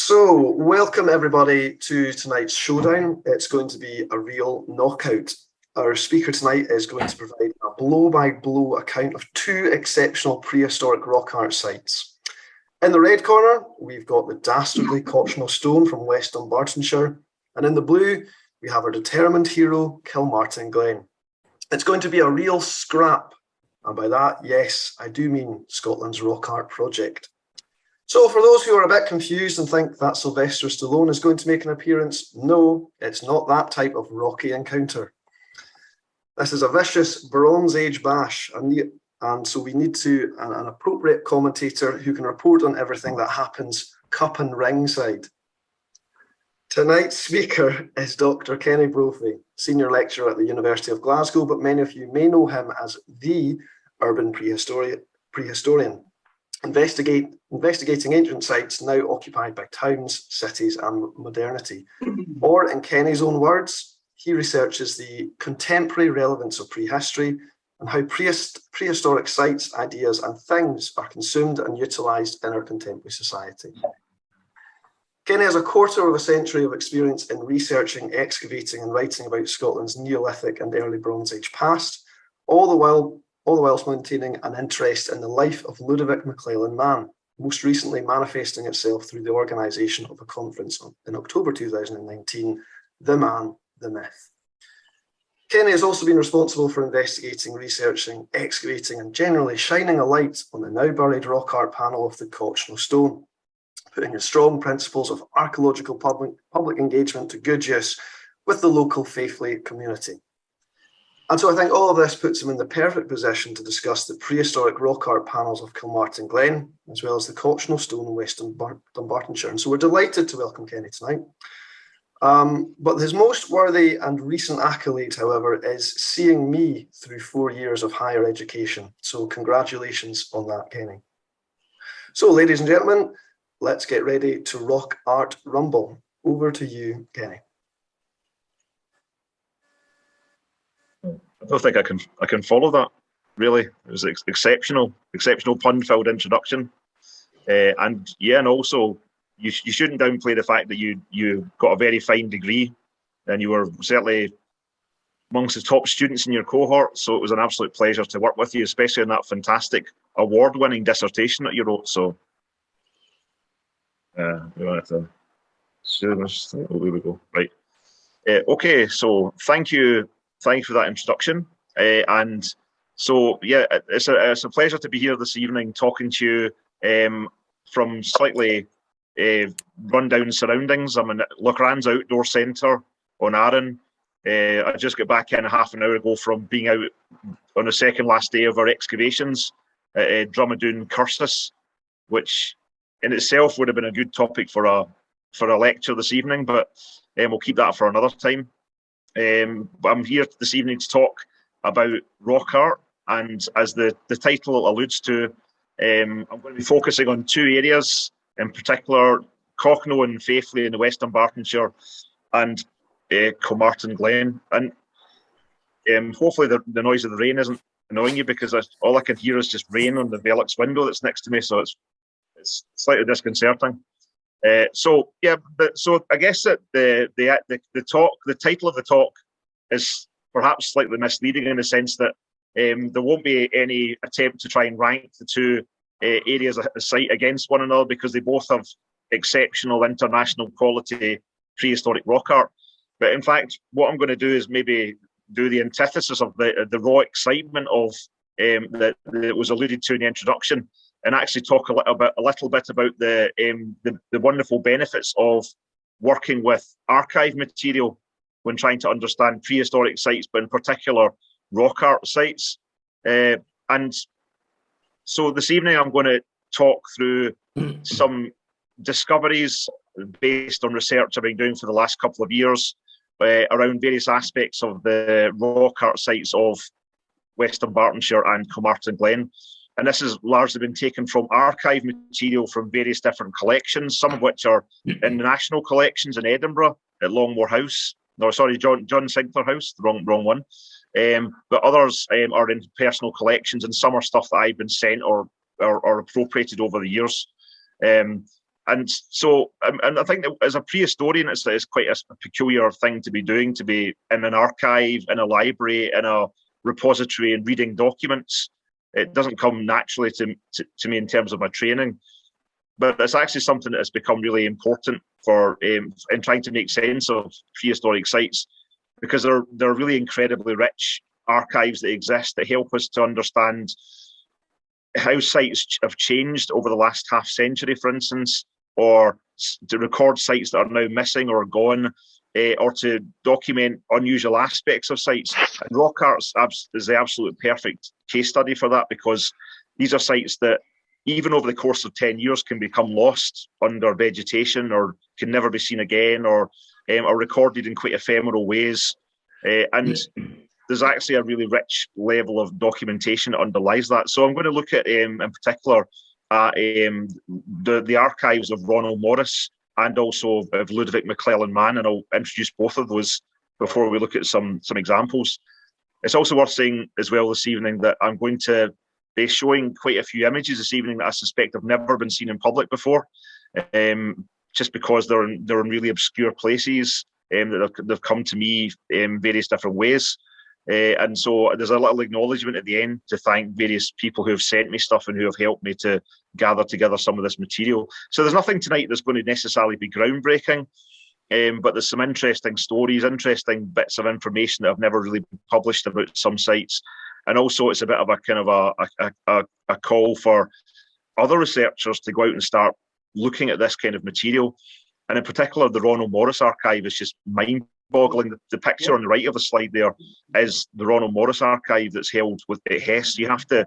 So, welcome everybody to tonight's showdown. It's going to be a real knockout. Our speaker tonight is going to provide a blow-by-blow account of two exceptional prehistoric rock art sites. In the red corner, we've got the dastardly Cochno stone from West Dunbartonshire, and in the blue, we have our determined hero, Kilmartin Glen. It's going to be a real scrap, and by that, yes, I do mean Scotland's rock art project. So for those who are a bit confused and think that Sylvester Stallone is going to make an appearance, no, it's not that type of rocky encounter. This is a vicious Bronze Age bash, and so we need an appropriate commentator who can report on everything that happens cup and ringside. Tonight's speaker is Dr. Kenny Brophy, senior lecturer at the University of Glasgow, but many of you may know him as the urban prehistorian. Investigating ancient sites now occupied by towns, cities, and modernity. Or, in Kenny's own words, he researches the contemporary relevance of prehistory and how prehistoric sites, ideas, and things are consumed and utilised in our contemporary society. Kenny has a quarter of a century of experience in researching, excavating, and writing about Scotland's Neolithic and early Bronze Age past, all the whilst maintaining an interest in the life of Ludovic Mann, most recently manifesting itself through the organisation of a conference in October 2019, The Man, the Myth. Kenny has also been responsible for investigating, researching, excavating, and generally shining a light on the now buried rock art panel of the Cochno stone, putting his strong principles of archaeological public engagement to good use with the local faithfully community. And so I think all of this puts him in the perfect position to discuss the prehistoric rock art panels of Kilmartin Glen, as well as the Cochno stone in West Dunbartonshire. And so we're delighted to welcome Kenny tonight. But his most worthy and recent accolade, however, is seeing me through 4 years of higher education. So congratulations on that, Kenny. So, ladies and gentlemen, let's get ready to rock art rumble. Over to you, Kenny. I don't think I can follow that. Really, it was an exceptional pun-filled introduction, and also you shouldn't downplay the fact that you got a very fine degree, and you were certainly amongst the top students in your cohort. So it was an absolute pleasure to work with you, especially in that fantastic award-winning dissertation that you wrote. So we wanted to share this. Oh, there we go. Right. Okay. So thank you for that introduction. And so, yeah, it's a pleasure to be here this evening talking to you from slightly run-down surroundings. I'm in Lochran's Outdoor Centre on Arran. I just got back in half an hour ago from being out on the second last day of our excavations at Drummadoon Cursus, which in itself would have been a good topic for a lecture this evening, but we'll keep that for another time. But I'm here this evening to talk about rock art, and as the title alludes to, I'm going to be focusing on two areas in particular: Cochno and Faithfully in the West Dunbartonshire, and Kilmartin Glen. And hopefully the noise of the rain isn't annoying you, because all I can hear is just rain on the Velux window that's next to me, so it's slightly disconcerting. So I guess that the title of the talk is perhaps slightly misleading in the sense that there won't be any attempt to try and rank the two areas of the site against one another, because they both have exceptional international quality prehistoric rock art. But in fact, what I'm going to do is maybe do the antithesis of the raw excitement of that was alluded to in the introduction, and actually talk a little bit about the wonderful benefits of working with archive material when trying to understand prehistoric sites, but in particular rock art sites. And so this evening I'm going to talk through some discoveries based on research I've been doing for the last couple of years around various aspects of the rock art sites of West Dunbartonshire and Kilmartin Glen. And this has largely been taken from archive material from various different collections, some of which are in the national collections in Edinburgh at Longmore House. No, sorry, John Sinclair House, the wrong one. But others are in personal collections, and some are stuff that I've been sent or appropriated over the years. And so, and I think that as a prehistorian, it's quite a peculiar thing to be doing, to be in an archive, in a library, in a repository and reading documents. It doesn't come naturally to me in terms of my training, but it's actually something that has become really important for in trying to make sense of prehistoric sites, because they're really incredibly rich archives that exist that help us to understand how sites have changed over the last half century, for instance, or to record sites that are now missing or gone, or to document unusual aspects of sites. And rock art is the absolute perfect case study for that, because these are sites that even over the course of 10 years can become lost under vegetation or can never be seen again, or are recorded in quite ephemeral ways. And there's actually a really rich level of documentation that underlies that. So I'm going to look at, in particular, the archives of Ronald Morris and also of Ludovic Mann, and I'll introduce both of those before we look at some examples. It's also worth saying as well this evening that I'm going to be showing quite a few images this evening that I suspect have never been seen in public before, just because they're in really obscure places, that they've come to me in various different ways. And so there's a little acknowledgement at the end to thank various people who have sent me stuff and who have helped me to gather together some of this material. So there's nothing tonight that's going to necessarily be groundbreaking, but there's some interesting stories, interesting bits of information that have never really been published about some sites. And also it's a bit of a kind of a call for other researchers to go out and start looking at this kind of material. And in particular, the Ronald Morris archive is just mind-boggling. The picture on the right of the slide there is the Ronald Morris archive that's held at Hess. They have to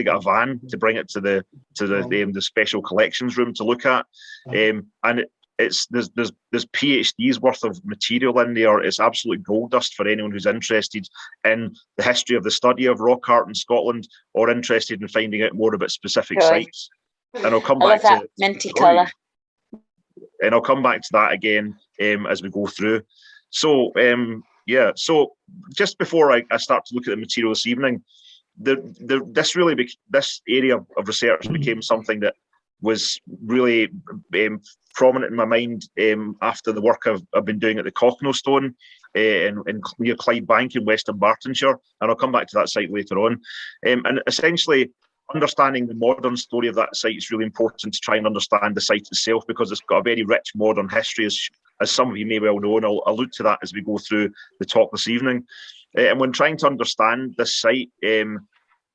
get a van to bring it to the special collections room to look at, and there's PhDs worth of material in there. It's absolute gold dust for anyone who's interested in the history of the study of rock art in Scotland, or interested in finding out more about specific sites. And I'll come back to minty colour. And I'll come back to that again as we go through. So, so just before I start to look at the material this evening, this area of research became something that was really prominent in my mind after the work I've been doing at the Cochno stone near Clydebank in West Dunbartonshire, and I'll come back to that site later on. And essentially, understanding the modern story of that site is really important to try and understand the site itself, because it's got a very rich modern history, as some of you may well know, and I'll allude to that as we go through the talk this evening. And when trying to understand this site,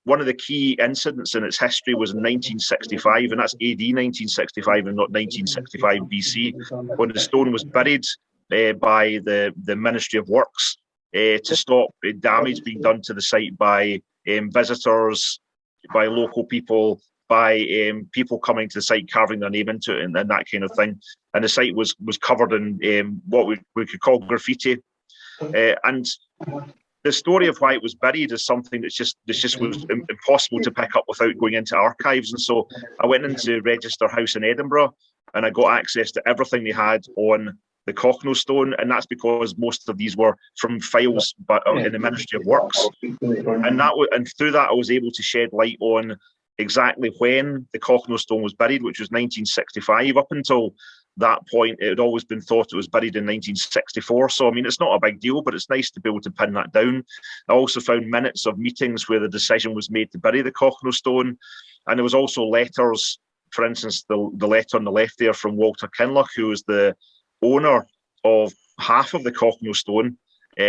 one of the key incidents in its history was in 1965, and that's AD 1965 and not 1965 BC, when the stone was buried by the Ministry of Works to stop damage being done to the site by visitors, by local people, by people coming to the site, carving their name into it, and that kind of thing. And the site was covered in what we could call graffiti. And the story of why it was buried is something that just was impossible to pick up without going into archives. And so I went into Register House in Edinburgh, and I got access to everything they had on the Cochno stone, and that's because most of these were from files in the Ministry of Works. And through that, I was able to shed light on exactly when the Cochno stone was buried, which was 1965. Up until that point, it had always been thought it was buried in 1964. So, I mean, it's not a big deal, but it's nice to be able to pin that down. I also found minutes of meetings where the decision was made to bury the Cochno stone. And there was also letters, for instance, the letter on the left there from Walter Kinloch, who was the owner of half of the Cochno stone,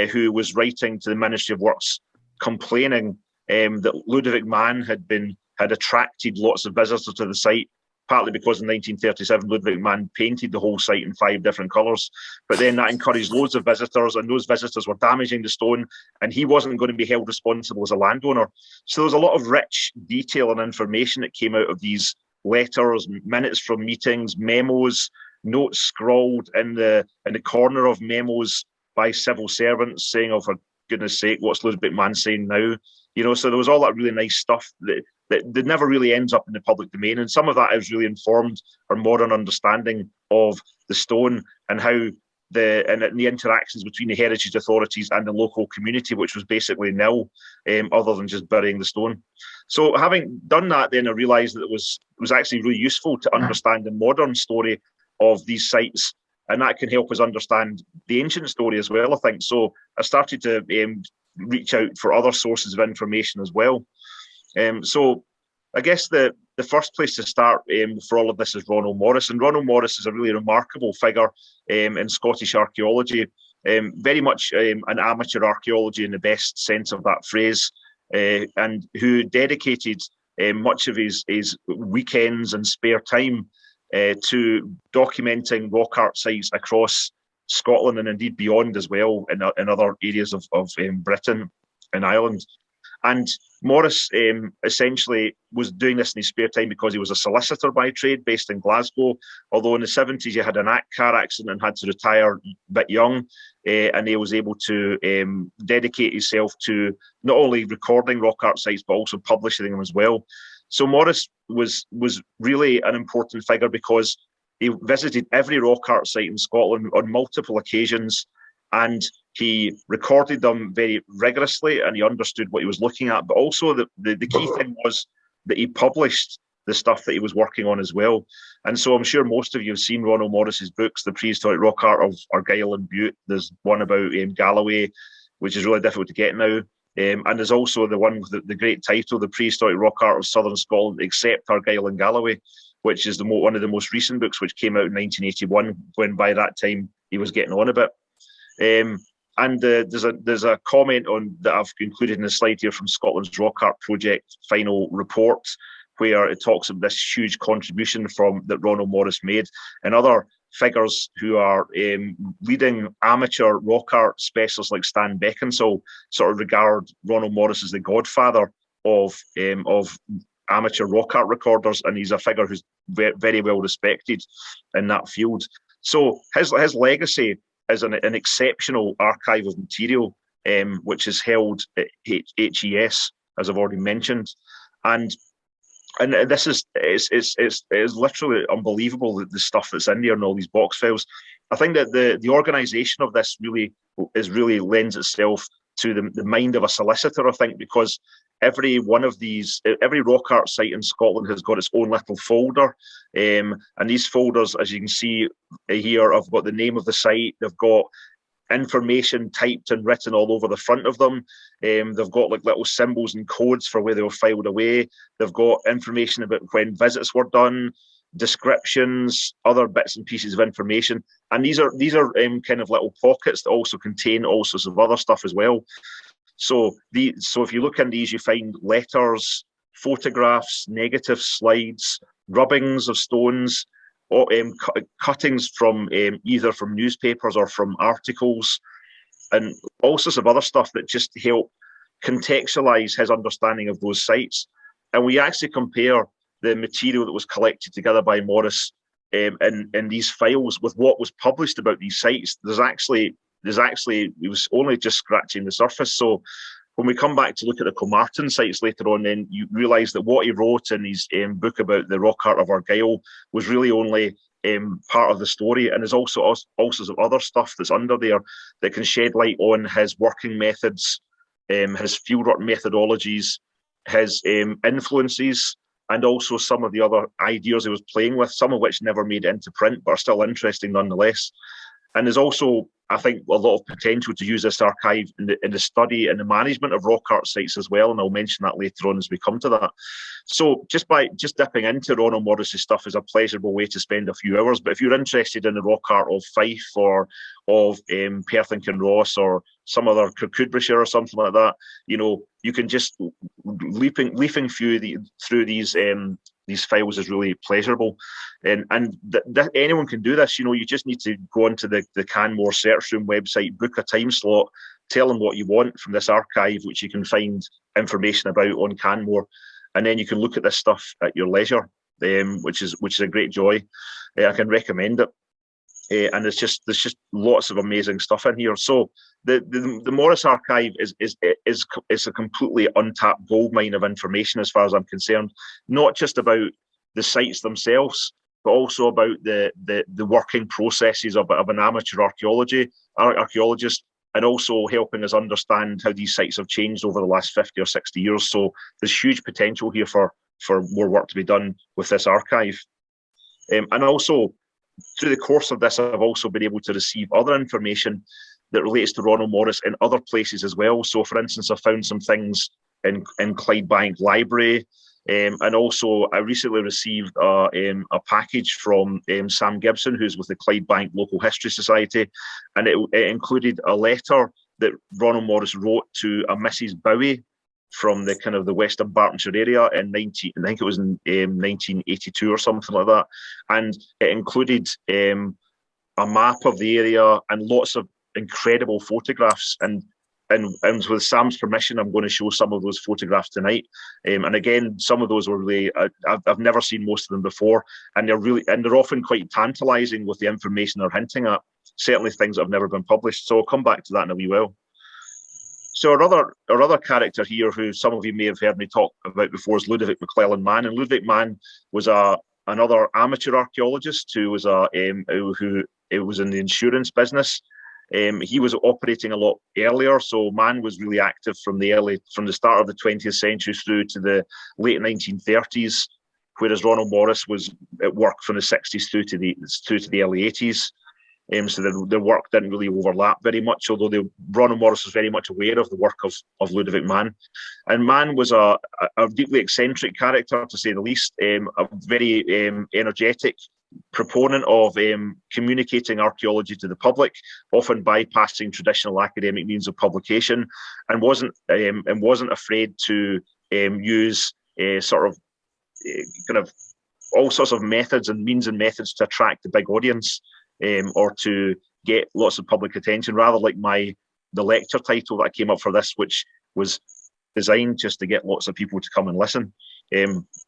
who was writing to the Ministry of Works complaining that Ludovic Mann had attracted lots of visitors to the site, partly because in 1937 Ludovic Mann painted the whole site in 5 different colours, but then that encouraged loads of visitors, and those visitors were damaging the stone, and he wasn't going to be held responsible as a landowner. So there was a lot of rich detail and information that came out of these letters, minutes from meetings, memos, notes scrawled in the corner of memos by civil servants saying, "Oh, for goodness sake, what's Ludovic Mann saying now?" You know, so there was all that really nice stuff that never really ends up in the public domain, and some of that has really informed our modern understanding of the stone and how the interactions between the heritage authorities and the local community, which was basically nil, other than just burying the stone. So having done that, then I realised that it was actually really useful to understand the modern story of these sites, and that can help us understand the ancient story as well, I think. So I started to reach out for other sources of information as well. So I guess the first place to start for all of this is Ronald Morris. And Ronald Morris is a really remarkable figure in Scottish archaeology, very much an amateur archaeology in the best sense of that phrase, and who dedicated much of his weekends and spare time to documenting rock art sites across Scotland and indeed beyond as well, in other areas of Britain and Ireland. And Morris essentially was doing this in his spare time because he was a solicitor by trade based in Glasgow, although in the 70s he had a car accident and had to retire a bit young, and he was able to dedicate himself to not only recording rock art sites but also publishing them as well. So Morris was really an important figure because he visited every rock art site in Scotland on multiple occasions, and he recorded them very rigorously, and he understood what he was looking at. But also the key thing was that he published the stuff that he was working on as well. And so I'm sure most of you have seen Ronald Morris's books, The Prehistoric Rock Art of Argyll and Bute. There's one about Galloway, which is really difficult to get now. And there's also the one with the great title, The Prehistoric Rock Art of Southern Scotland, Except Argyll and Galloway, which is one of the most recent books, which came out in 1981, when by that time he was getting on a bit. And there's a comment on that I've included in the slide here from Scotland's Rock Art Project final report, where it talks about this huge contribution that Ronald Morris made, and other figures who are leading amateur rock art specialists like Stan Beckinsale sort of regard Ronald Morris as the godfather of amateur rock art recorders, and he's a figure who's very well respected in that field. So his legacy is an exceptional archive of material, which is held at HES, as I've already mentioned, and this is literally unbelievable, the stuff that's in there and all these box files. I think that the organisation of this really lends itself to the mind of a solicitor, I think, because every one of these, every rock art site in Scotland has got its own little folder, and these folders, as you can see here, have got the name of the site. They've got information typed and written all over the front of them. They've got like little symbols and codes for where they were filed away. They've got information about when visits were done, descriptions, other bits and pieces of information, and these are kind of little pockets that also contain all sorts of other stuff as well. So if you look in these, you find letters, photographs, negative slides, rubbings of stones, or cuttings from either from newspapers or from articles, and all sorts of other stuff that just help contextualize his understanding of those sites. And we actually compare the material that was collected together by Morris in these files with what was published about these sites. There's actually he was only just scratching the surface. So when we come back to look at the Kilmartin sites later on, then you realise that what he wrote in his book about the rock art of Argyll was really only part of the story, and there's also some other stuff that's under there that can shed light on his working methods, his fieldwork methodologies, his influences, and also some of the other ideas he was playing with, some of which never made it into print but are still interesting nonetheless. And there's also, I think, a lot of potential to use this archive in the study and the management of rock art sites as well, and I'll mention that later on as we come to that. So just dipping into Ronald Morris's stuff is a pleasurable way to spend a few hours. But if you're interested in the rock art of Fife or of Perth and Kinross or some other Kirkcudbrightshire or something like that, you can just leafing through these files is really pleasurable, and anyone can do this. You just need to go onto the Canmore Search Room website, book a time slot, tell them what you want from this archive, which you can find information about on Canmore, and then you can look at this stuff at your leisure, which is a great joy. I can recommend it. And there's just lots of amazing stuff in here. So the Morris archive is a completely untapped goldmine of information as far as I'm concerned. Not just about the sites themselves, but also about the working processes of an amateur archaeologist, and also helping us understand how these sites have changed over the last 50 or 60 years. So there's huge potential here for more work to be done with this archive. And also, through the course of this, I've also been able to receive other information that relates to Ronald Morris in other places as well. So, for instance, I found some things in Clydebank Library, and also I recently received a package from Sam Gibson, who's with the Clydebank Local History Society, and it included a letter that Ronald Morris wrote to a Mrs. Bowie from the kind of the West Dunbartonshire area in 1982 or something like that, and it included a map of the area and lots of incredible photographs. And with Sam's permission, I'm going to show some of those photographs tonight. And again, some of those were really, I've never seen most of them before, and they're often quite tantalising with the information they're hinting at. Certainly things that have never been published. So I'll come back to that in a wee while. So our other character here, who some of you may have heard me talk about before, is Ludovic Mann. And Ludovic Mann was another amateur archaeologist who was in the insurance business. He was operating a lot earlier, so Mann was really active from the start of the 20th century through to the late 1930s, whereas Ronald Morris was at work from the 60s through to the early 80s. So their work didn't really overlap very much, although Ronald Morris was very much aware of the work of Ludovic Mann. And Mann was a deeply eccentric character, to say the least, a very energetic proponent of communicating archaeology to the public, often bypassing traditional academic means of publication, and wasn't afraid to use kind of all sorts of methods and methods to attract the big audience, or to get lots of public attention, rather like the lecture title that I came up for this, which was designed just to get lots of people to come and listen,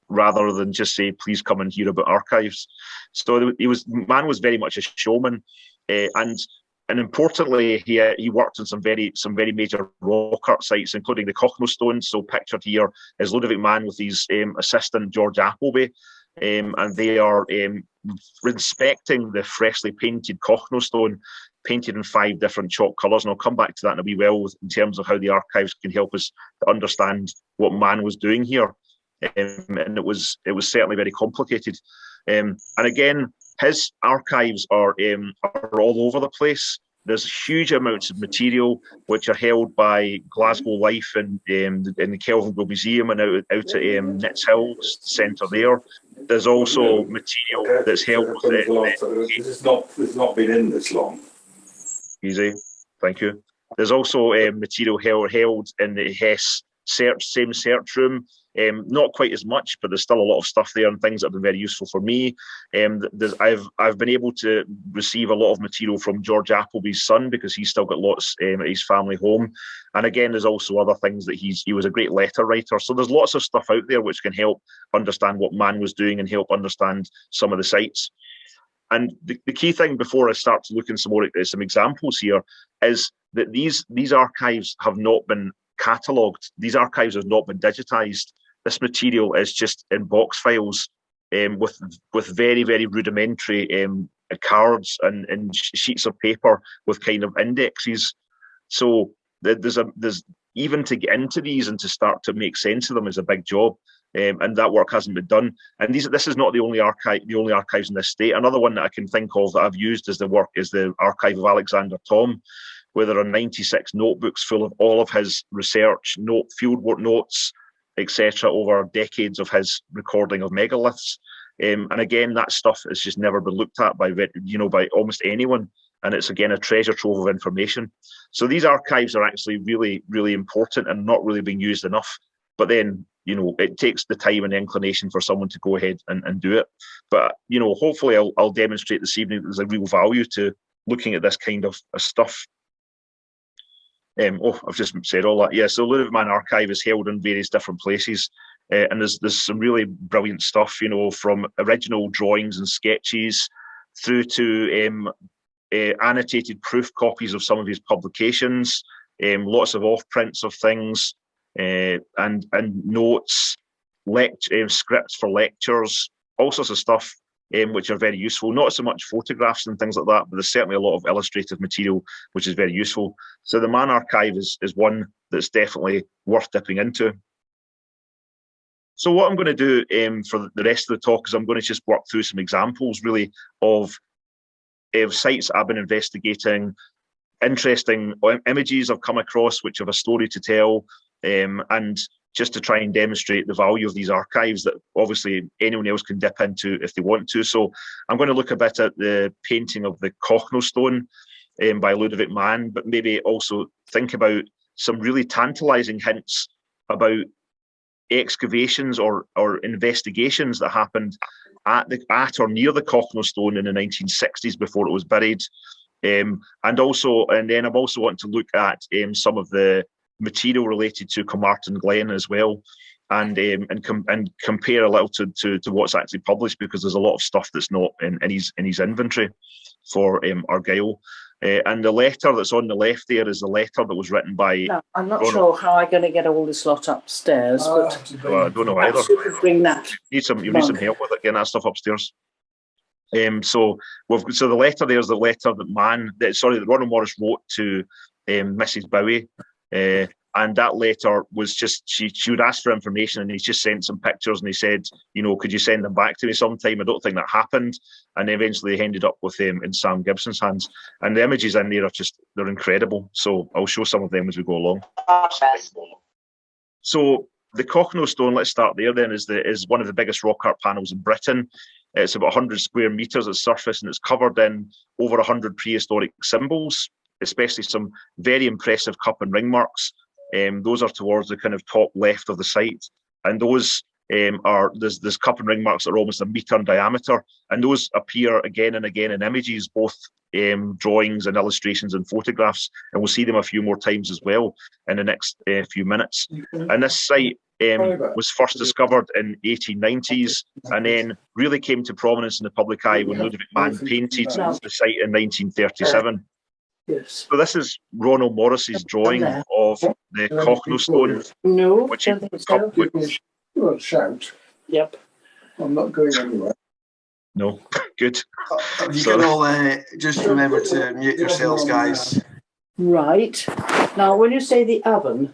rather than just say, please come and hear about archives. So Mann was very much a showman, and importantly, he worked on some very major rock art sites, including the Cochno stones. So pictured here is Ludovic Mann with his assistant George Appleby, and they are inspecting the freshly painted Cochno stone, painted in 5 different chalk colours. And I'll come back to that in a wee while in terms of how the archives can help us to understand what Mann was doing here. And it was certainly very complicated. And again, his archives are all over the place. There's huge amounts of material which are held by Glasgow Life in the Kelvingrove Museum and out at Nitz Hill Centre there. There's also material that's held with It's not been in this long. Easy, thank you. There's also material held in the Hess same search room. Not quite as much, but there's still a lot of stuff there and things that have been very useful for me. I've been able to receive a lot of material from George Appleby's son, because he's still got lots at his family home. And again, there's also other things that he was a great letter writer. So there's lots of stuff out there which can help understand what Mann was doing and help understand some of the sites. And the key thing before I start to look in some examples here is that these archives have not been catalogued. These archives have not been digitized. This material is just in box files with very, very rudimentary cards and sheets of paper with kind of indexes. So there's even to get into these and to start to make sense of them is a big job. And that work hasn't been done. And this is not the only archives in this state. Another one that I can think of that I've used is the archive of Alexander Thom, where there are 96 notebooks full of all of his research, fieldwork notes, etc., over decades of his recording of megaliths. And again, that stuff has just never been looked at by almost anyone. And it's again a treasure trove of information. So these archives are actually really, really important and not really being used enough. But then, it takes the time and the inclination for someone to go ahead and do it. But, hopefully I'll demonstrate this evening that there's a real value to looking at this kind of stuff. I've just said all that. Yeah, so Ludovic Mann Archive is held in various different places. And there's some really brilliant stuff, from original drawings and sketches through to annotated proof copies of some of his publications, lots of off-prints of things, and notes, scripts for lectures, all sorts of stuff. which are very useful. Not so much photographs and things like that, but there's certainly a lot of illustrative material, which is very useful. So the Mann archive is one that's definitely worth dipping into. So what I'm going to do for the rest of the talk is I'm going to just work through some examples, really, of sites I've been investigating, interesting images I've come across which have a story to tell, and just to try and demonstrate the value of these archives that obviously anyone else can dip into if they want to. So I'm going to look a bit at the painting of the Cochno stone by Ludovic Mann, but maybe also think about some really tantalising hints about excavations or investigations that happened at or near the Cochno stone in the 1960s before it was buried. And then I'm also wanting to look at some of the material related to Kilmartin Glen as well, and compare a little to what's actually published, because there's a lot of stuff that's not in his inventory for Argyll. And the letter that's on the left there is the letter that was written by... No, I'm not sure how I'm going to get all this lot upstairs, but I don't know either. you could bring that. You need some help with it, getting that stuff upstairs. So the letter there is the letter that Ronald Morris wrote to Mrs. Bowie. And that letter was just, she would ask for information, and he just sent some pictures, and he said, could you send them back to me sometime? I don't think that happened. And eventually they ended up with them in Sam Gibson's hands. And the images in there they're incredible. So I'll show some of them as we go along. So the Cochno stone, let's start there then, is one of the biggest rock art panels in Britain. It's about 100 square metres at surface, and it's covered in over 100 prehistoric symbols, especially some very impressive cup and ring marks. Those are towards the kind of top left of the site, and those there's cup and ring marks that are almost a metre in diameter, and those appear again and again in images, both drawings and illustrations and photographs, and we'll see them a few more times as well in the next few minutes. And this site was first discovered in 1890s, and then really came to prominence in the public eye when Ludovic Mann painted the site in 1937. Yes. So this is Ronald Morris's drawing of the Cochno stone. No, which don't think so. Well, shout. Yep. I'm not going anywhere. No, good. You can all just remember to mute yourselves, guys. Right. Now, when you say the oven...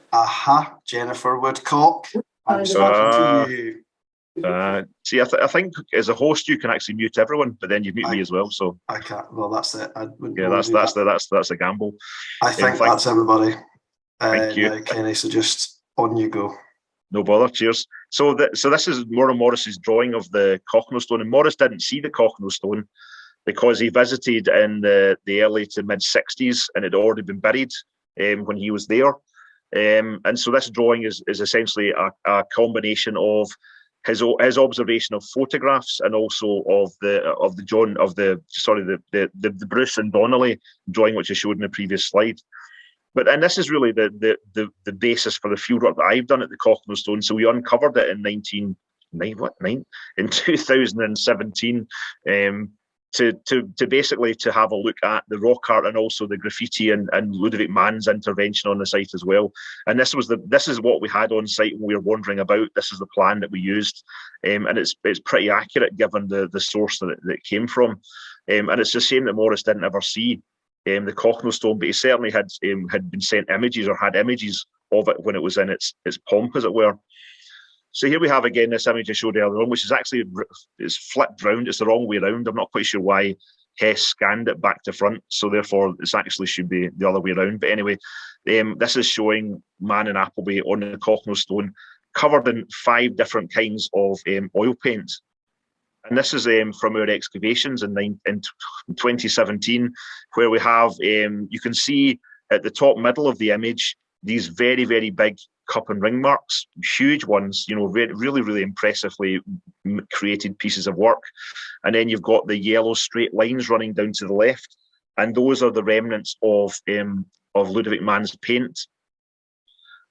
Jennifer Woodcock. I'm Uh, talking to you. See, I think as a host you can actually mute everyone, but then you mute me as well. So I can't. Well, that's it. that's a gamble. I think that's everybody. Thank you, now, Kenny. So just on you go. No bother. Cheers. So this is Ronald Morris's drawing of the Cochno stone, and Morris didn't see the Cochno stone because he visited in the early to mid 60s, and it had already been buried when he was there. And so this drawing is essentially a combination of his observation of photographs and also of the Bruce and Donnelly drawing, which I showed in the previous slide. And this is really the basis for the fieldwork that I've done at the Cochno stone. So we uncovered it in 2017 to basically to have a look at the rock art and also the graffiti and Ludovic Mann's intervention on the site as well. And this is what we had on site when we were wandering about. This is the plan that we used, and it's pretty accurate given the source that it came from. And it's a shame that Morris didn't ever see the Cochno stone, but he certainly had been sent images or had images of it when it was in its pomp, as it were. So here we have again this image I showed earlier on, which is actually it's flipped round. It's the wrong way around. I'm not quite sure why Hess scanned it back to front, so therefore it's actually should be the other way around. But anyway, this is showing Mann and Appleby on the Cochno stone, covered in 5 different kinds of oil paint. And this is from our excavations in 2017, where we have, you can see at the top middle of the image, these very, very big cup and ring marks, huge ones, really, really impressively created pieces of work. And then you've got the yellow straight lines running down to the left. And those are the remnants of Ludovic Mann's paint.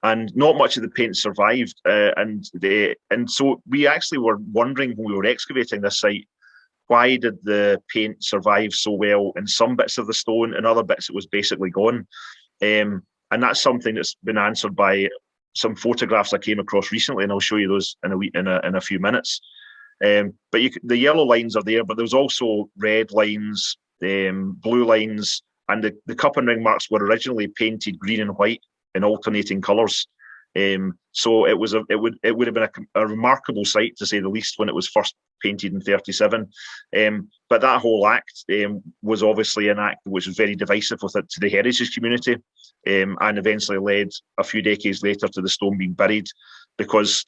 And not much of the paint survived. And so we actually were wondering when we were excavating this site, why did the paint survive so well in some bits of the stone, and other bits it was basically gone? And that's something that's been answered by some photographs I came across recently, and I'll show you those in a few minutes. But the yellow lines are there, but there was also red lines, blue lines, and the cup and ring marks were originally painted green and white in alternating colours. So it would have been a remarkable sight, to say the least, when it was first painted in 37. But that whole act was obviously an act which was very divisive to the heritage community, and eventually led a few decades later to the stone being buried, because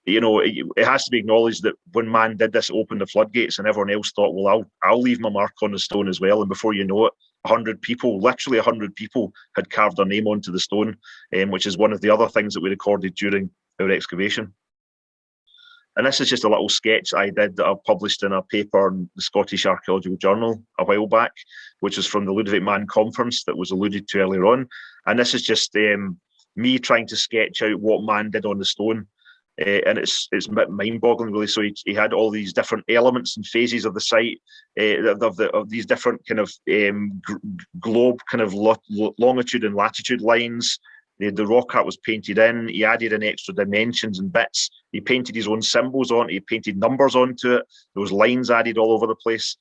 it has to be acknowledged that when Mann did this, opened the floodgates, and everyone else thought, well, I'll leave my mark on the stone as well. And before you know it, 100 people, literally 100 people, had carved their name onto the stone, which is one of the other things that we recorded during our excavation. And this is just a little sketch I did that I published in a paper in the Scottish Archaeological Journal a while back, which is from the Ludovic Mann conference that was alluded to earlier on. And this is just me trying to sketch out what Mann did on the stone. And it's a bit mind-boggling, really. So he had all these different elements and phases of the site, of these different kind of globe kind of longitude and latitude lines. The rock art was painted in. He added in extra dimensions and bits. He painted his own symbols on it. He painted numbers onto it. There was lines added all over the place.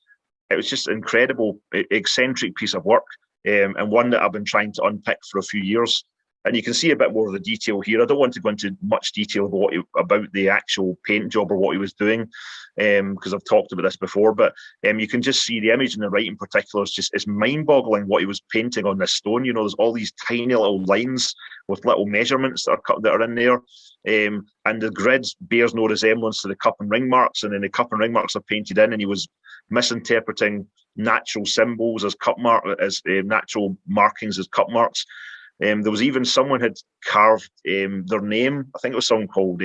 It was just an incredible, eccentric piece of work, and one that I've been trying to unpick for a few years. And you can see a bit more of the detail here. I don't want to go into much detail about the actual paint job or what he was doing, because I've talked about this before. But you can just see the image in the right in particular. It's mind-boggling what he was painting on this stone. There's all these tiny little lines with little measurements that are in there, and the grid bears no resemblance to the cup and ring marks. And then the cup and ring marks are painted in, and he was misinterpreting natural symbols as natural markings as cup marks. There was even someone had carved their name. I think it was someone called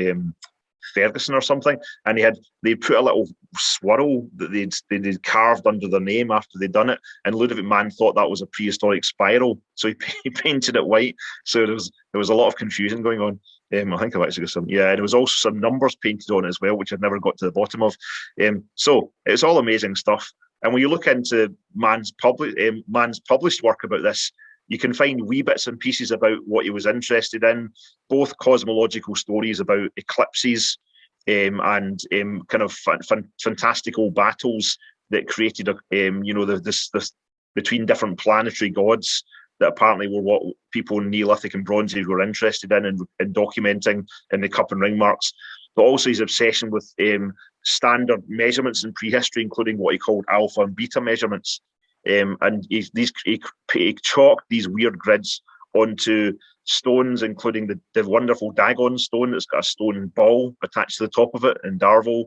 Ferguson or something, and they put a little swirl that they'd carved under their name after they'd done it. And Ludovic Mann thought that was a prehistoric spiral, so he painted it white. So there was a lot of confusion going on. I think I've actually got some. Yeah, and there was also some numbers painted on it as well, which I've never got to the bottom of. So it's all amazing stuff. And when you look into Mann's published work about this, you can find wee bits and pieces about what he was interested in, both cosmological stories about eclipses and kind of fantastical battles that created this between different planetary gods that apparently were what people in Neolithic and Bronze Age were interested in and documenting in the cup and ring marks. But also his obsession with standard measurements in prehistory, including what he called alpha and beta measurements. And he chalked these weird grids onto stones, including the wonderful Dagon stone that's got a stone ball attached to the top of it in Darvel,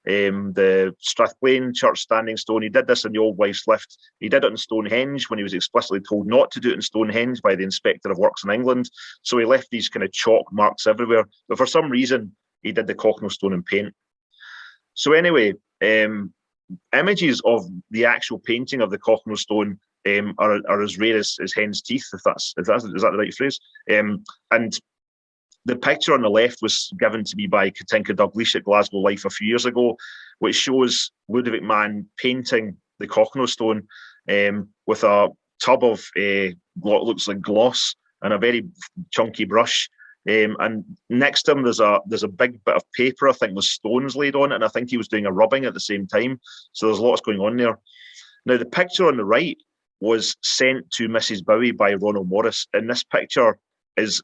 the Strathblane church standing stone. He did this in the Old Wife's Lift. He did it in Stonehenge when he was explicitly told not to do it in Stonehenge by the Inspector of Works in England. So he left these kind of chalk marks everywhere. But for some reason, he did the Cochno stone in paint. So anyway, images of the actual painting of the Cochno stone are as rare as hen's teeth, is that the right phrase? And the picture on the left was given to me by Katinka Dalglish at Glasgow Life a few years ago, which shows Ludovic Mann painting the Cochno stone with a tub of what looks like gloss and a very chunky brush. And next to him, there's a big bit of paper, I think, with stones laid on it, and I think he was doing a rubbing at the same time. So there's lots going on there. Now, the picture on the right was sent to Mrs. Bowie by Ronald Morris, and this picture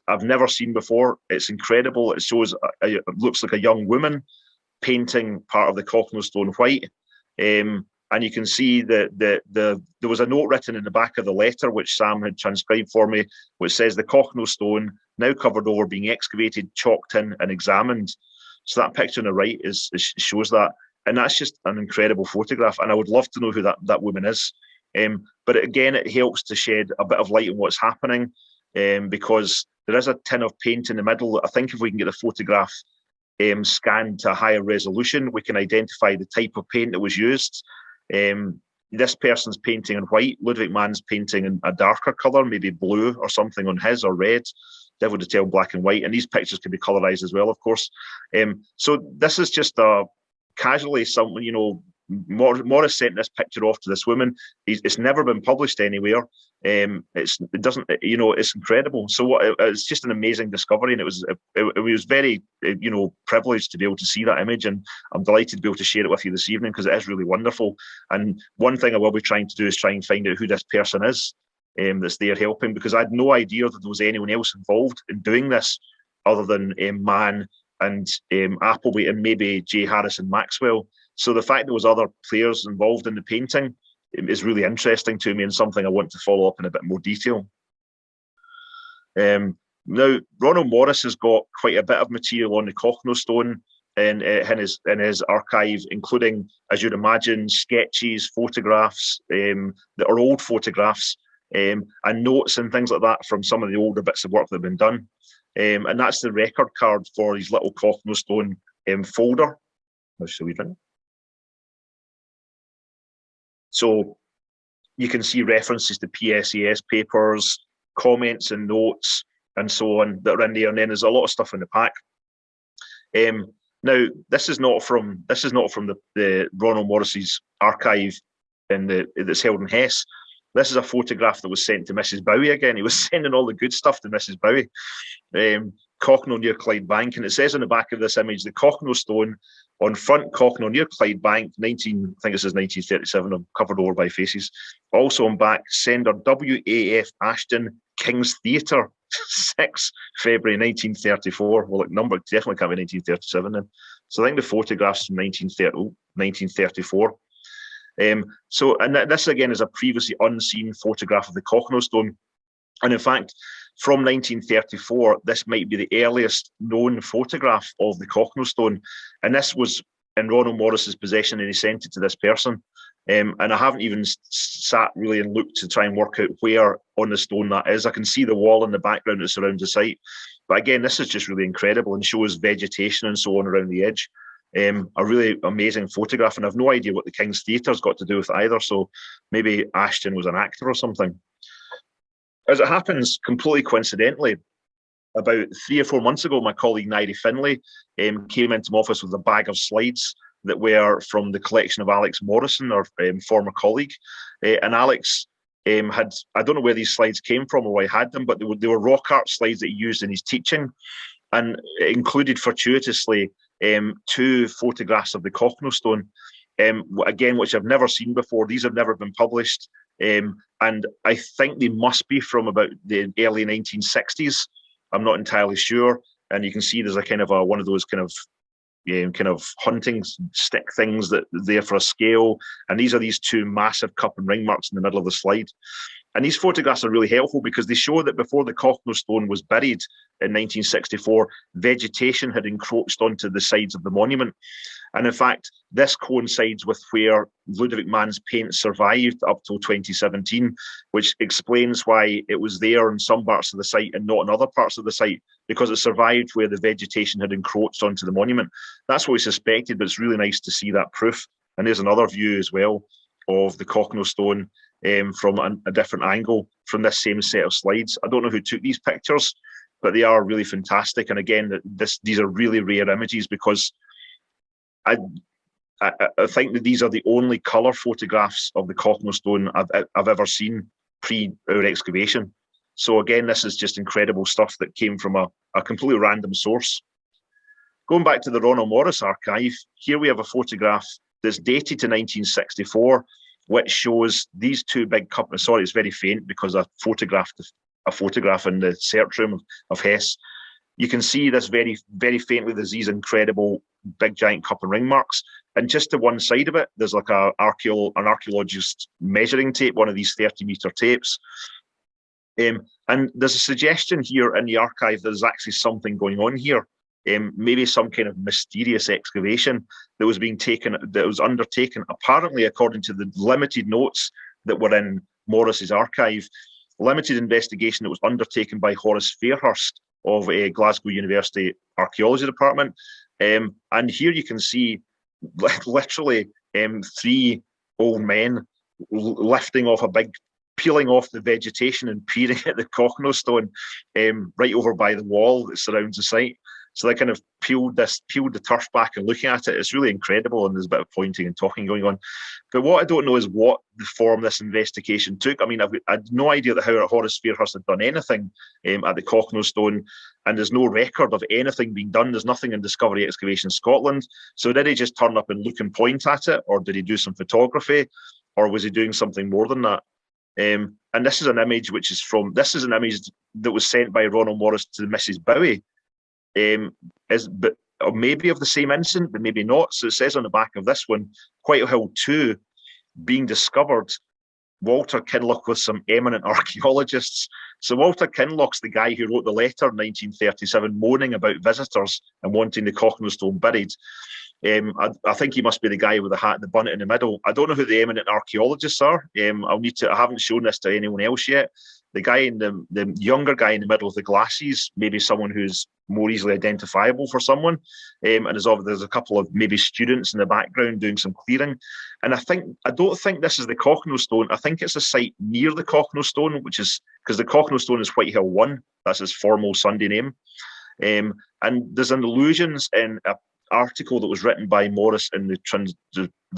I've never seen before. It's incredible. It shows it looks like a young woman painting part of the Cochno stone white. And you can see that there was a note written in the back of the letter, which Sam had transcribed for me, which says the Cochno stone, now covered over, being excavated, chalked in and examined. So that picture on the right shows that. And that's just an incredible photograph. And I would love to know who that woman is. But again, it helps to shed a bit of light on what's happening, because there is a tin of paint in the middle. I think if we can get the photograph scanned to a higher resolution, we can identify the type of paint that was used. This person's painting in white. Ludovic Mann's painting in a darker colour, maybe blue or something on his, or red. Devil to tell, black and white. And these pictures can be colourised as well, of course. So this is just casually someone, Morris sent this picture off to this woman. It's never been published anywhere. It doesn't, it's incredible. So it's just an amazing discovery, and it was very, privileged to be able to see that image, and I'm delighted to be able to share it with you this evening because it is really wonderful. And one thing I will be trying to do is try and find out who this person is that's there helping, because I had no idea that there was anyone else involved in doing this other than Mann and Appleby and maybe J. Harrison Maxwell. So the fact there was other players involved in the painting is really interesting to me and something I want to follow up in a bit more detail. Now, Ronald Morris has got quite a bit of material on the Cochno stone in his archive, including, as you'd imagine, sketches, photographs that are old photographs, and notes and things like that from some of the older bits of work that have been done. And that's the record card for his little Cochno stone folder. Let's show you that. So you can see references to PSAS papers, comments and notes, and so on that are in there. And then there's a lot of stuff in the pack. Now, this is not from the Ronald Morris's archive that's held in Hesse. This is a photograph that was sent to Mrs. Bowie again. He was sending all the good stuff to Mrs. Bowie. Cochno near Clydebank, and it says on the back of this image, the Cochno stone on front Cochno near Clydebank, I think it says 1937, I'm covered over by faces. Also on back, sender W.A.F. Ashton, King's Theatre, 6 February 1934. Well, the number definitely can't be 1937 then. So I think the photograph's from 1934. And this again is a previously unseen photograph of the Cochno stone. And in fact, from 1934, this might be the earliest known photograph of the Cochno stone. And this was in Ronald Morris's possession, and he sent it to this person. And I haven't even sat really and looked to try and work out where on the stone that is. I can see the wall in the background that surrounds the site. But again, this is just really incredible and shows vegetation and so on around the edge. A really amazing photograph, and I've no idea what the King's Theatre's got to do with either. So maybe Ashton was an actor or something. As it happens, completely coincidentally, about 3 or 4 months ago, my colleague Nairi Finlay came into my office with a bag of slides that were from the collection of Alex Morrison, our former colleague. And Alex had, I don't know where these slides came from or why he had them, but they were rock art slides that he used in his teaching, and included fortuitously 2 photographs of the Cochno stone, again, which I've never seen before. These have never been published. And I think they must be from about the early 1960s. I'm not entirely sure. And you can see there's a kind of one of those kind of hunting stick things that are there for a scale. And these are these 2 massive cup and ring marks in the middle of the slide. And these photographs are really helpful because they show that before the Cochno stone was buried in 1964, vegetation had encroached onto the sides of the monument. And in fact, this coincides with where Ludovic Mann's paint survived up till 2017, which explains why it was there in some parts of the site and not in other parts of the site, because it survived where the vegetation had encroached onto the monument. That's what we suspected, but it's really nice to see that proof. And there's another view as well of the Cochno stone from a different angle from this same set of slides. I don't know who took these pictures, but they are really fantastic. And again, these are really rare images because I think that these are the only colour photographs of the Cochno stone I've ever seen pre our excavation. So again, this is just incredible stuff that came from a completely random source. Going back to the Ronald Morris archive, here we have a photograph that's dated to 1964, which shows these 2 big cups. Sorry, it's very faint because I photographed a photograph in the search room of Hesse. You can see this very, very faintly. There's these incredible big giant cup and ring marks. And just to one side of it, there's like an archaeologist measuring tape, one of these 30-metre tapes. And there's a suggestion here in the archive that there's actually something going on here. Maybe some kind of mysterious excavation that was undertaken, apparently according to the limited notes that were in Morris's archive. Limited investigation that was undertaken by Horace Fairhurst of Glasgow University Archaeology Department. And here you can see literally 3 old men peeling off the vegetation and peering at the Cochno stone right over by the wall that surrounds the site. So they kind of peeled the turf back and looking at it. It's really incredible, and there's a bit of pointing and talking going on. But what I don't know is what the form this investigation took. I mean, I had no idea that how Horace Fairhurst had done anything at the Cochno stone, and there's no record of anything being done. There's nothing in Discovery Excavation Scotland. So did he just turn up and look and point at it, or did he do some photography, or was he doing something more than that? And this is an image that was sent by Ronald Morris to Mrs. Bowie. Or maybe of the same incident, but maybe not. So it says on the back of this one, Whitehill 2 being discovered, Walter Kinloch with some eminent archaeologists. So Walter Kinloch's the guy who wrote the letter in 1937 moaning about visitors and wanting the Cochno stone buried. I think he must be the guy with the hat and the bonnet in the middle. I don't know who the eminent archaeologists are. I haven't shown this to anyone else yet. The guy in the younger guy in the middle of the glasses, maybe someone who's more easily identifiable for someone. And there's a couple of maybe students in the background doing some clearing. And I don't think this is the Cochno stone. I think it's a site near the Cochno stone, which is because the Cochno stone is Whitehill 1. That's his formal Sunday name. And there's an allusions in a article that was written by Morris in the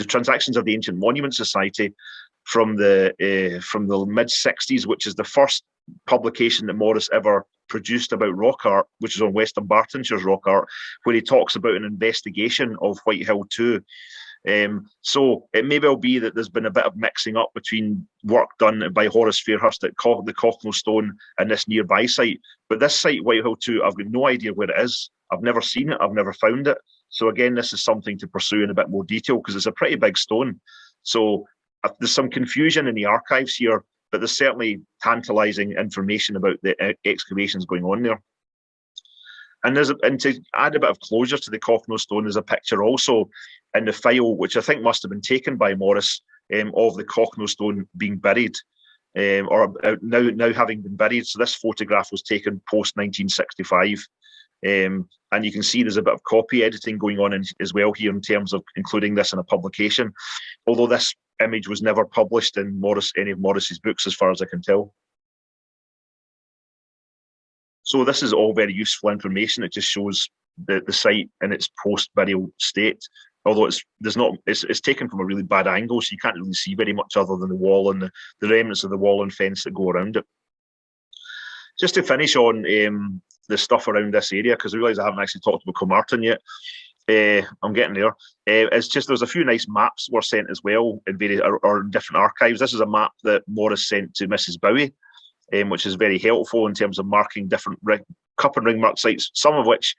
Transactions of the Ancient Monument Society from the mid-60s, which is the first publication that Morris ever produced about rock art, which is on West Dunbartonshire's rock art, where he talks about an investigation of Whitehill 2. So it may well be that there's been a bit of mixing up between work done by Horace Fairhurst at the Cochno stone and this nearby site. But this site, Whitehill 2, I've got no idea where it is. I've never seen it. I've never found it. So again, this is something to pursue in a bit more detail because it's a pretty big stone. So there's some confusion in the archives here, but there's certainly tantalising information about the excavations going on there. And to add a bit of closure to the Cochno stone, there's a picture also in the file, which I think must have been taken by Morris, of the Cochno stone being buried, or now having been buried. So this photograph was taken post-1965. And you can see there's a bit of copy editing going on as well here in terms of including this in a publication, although this image was never published in any of Morris's books as far as I can tell. So this is all very useful information. It just shows the site in its post-burial state, although it's taken from a really bad angle, so you can't really see very much other than the wall and the remnants of the wall and fence that go around it. Just to finish on the stuff around this area, because I realise I haven't actually talked about Kilmartin yet. I'm getting there. It's just there's a few nice maps were sent as well in various or different archives. This is a map that Morris sent to Mrs. Bowie, which is very helpful in terms of marking different cup and ring mark sites, some of which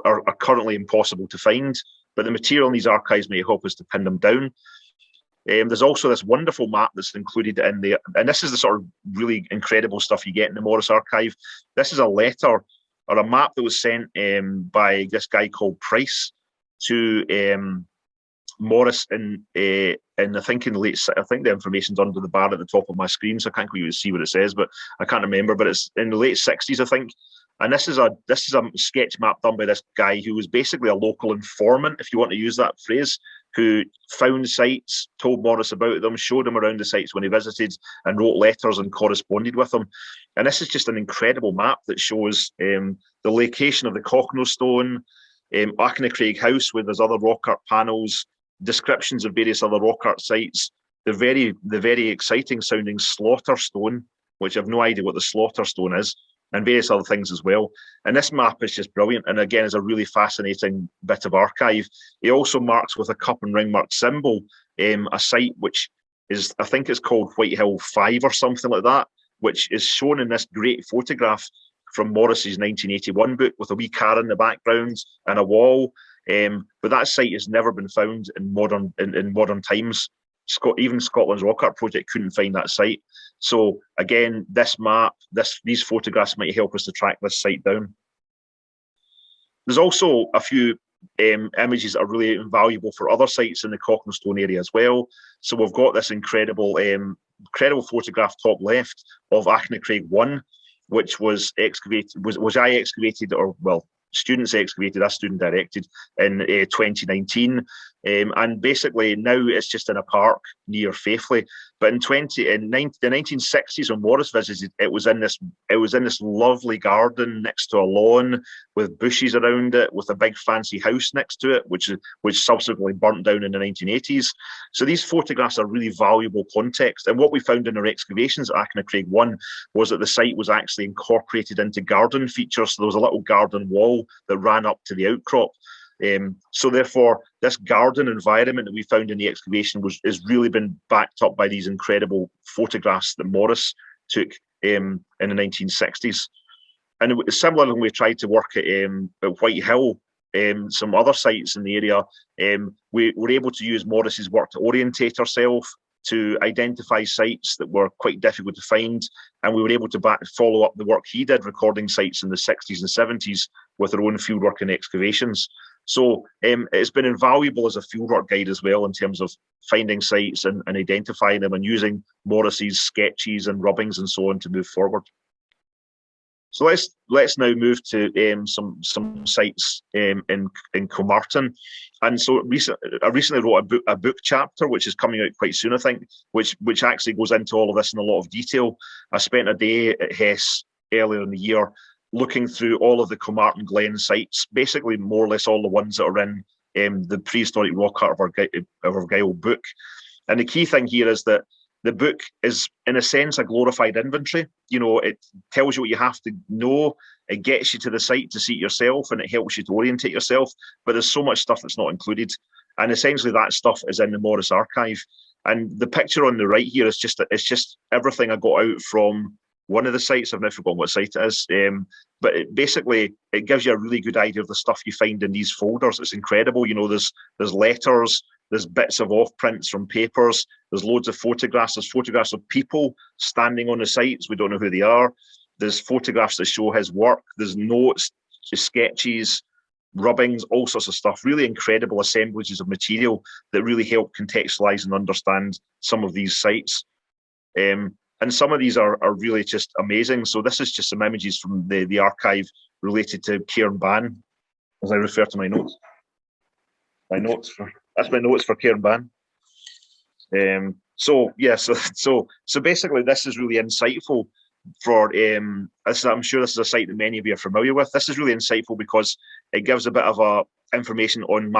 are currently impossible to find, but the material in these archives may help us to pin them down. There's also this wonderful map that's included in there, and this is the sort of really incredible stuff you get in the Morris archive. This is a letter or a map that was sent by this guy called Price to Morris I think in the late. I think the information's under the bar at the top of my screen, so I can't really see what it says, but I can't remember. But it's in the late 60s, I think. And this is a sketch map done by this guy who was basically a local informant, if you want to use that phrase, who found sites, told Morris about them, showed him around the sites when he visited, and wrote letters and corresponded with them. And this is just an incredible map that shows the location of the Cochno stone, Achnacaig House, where there's other rock art panels, descriptions of various other rock art sites, the very exciting sounding Slaughter Stone, which I have no idea what the Slaughter Stone is, and various other things as well. And this map is just brilliant, and again is a really fascinating bit of archive. He also marks with a cup and ring mark symbol a site which is, I think it's called Whitehill 5 or something like that, which is shown in this great photograph from Morris's 1981 book with a wee car in the background and a wall. But that site has never been found in modern times. Even Scotland's Rock Art Project couldn't find that site. So again, this map, these photographs might help us to track this site down. There's also a few images that are really invaluable for other sites in the Cochno stone area as well. So we've got this incredible photograph top left of Achnacaig 1, which was excavated, was I excavated, or well, students excavated, that's student directed, in 2019. And basically now it's just in a park near Faithfully. But in the 1960s, when Morris visited, it was in this lovely garden next to a lawn with bushes around it, with a big fancy house next to it, which subsequently burnt down in the 1980s. So these photographs are really valuable context. And what we found in our excavations at Achnacarraig 1 was that the site was actually incorporated into garden features. So there was a little garden wall that ran up to the outcrop. So therefore, this garden environment that we found in the excavation has really been backed up by these incredible photographs that Morris took in the 1960s. And similarly, when we tried to work at White Hill, some other sites in the area, we were able to use Morris's work to orientate ourselves, to identify sites that were quite difficult to find, and we were able to follow up the work he did, recording sites in the 60s and 70s with our own fieldwork and excavations. So it's been invaluable as a fieldwork guide as well, in terms of finding sites and identifying them, and using Morris's sketches and rubbings and so on to move forward. So let's now move to some sites in Kilmartin. And so I recently wrote a book chapter, which is coming out quite soon, I think, which actually goes into all of this in a lot of detail. I spent a day at Hess earlier in the year looking through all of the Kilmartin Glen sites, basically more or less all the ones that are in the prehistoric rock art of Argyll book. And the key thing here is that the book is, in a sense, a glorified inventory. You know, it tells you what you have to know, it gets you to the site to see it yourself, and it helps you to orientate yourself. But there's so much stuff that's not included. And essentially that stuff is in the Morris archive. And the picture on the right here is just everything I got out from one of the sites. I've now forgotten what site it is. But basically, it gives you a really good idea of the stuff you find in these folders. It's incredible. You know, there's letters, there's bits of off-prints from papers, there's loads of photographs. There's photographs of people standing on the sites. We don't know who they are. There's photographs that show his work. There's notes, sketches, rubbings, all sorts of stuff. Really incredible assemblages of material that really help contextualize and understand some of these sites. And some of these are really just amazing. So this is just some images from the archive related to Cairnban, as I refer to my notes. That's my notes for Cairnban. So basically, this is really insightful for. I'm sure this is a site that many of you are familiar with. This is really insightful because it gives a bit of information on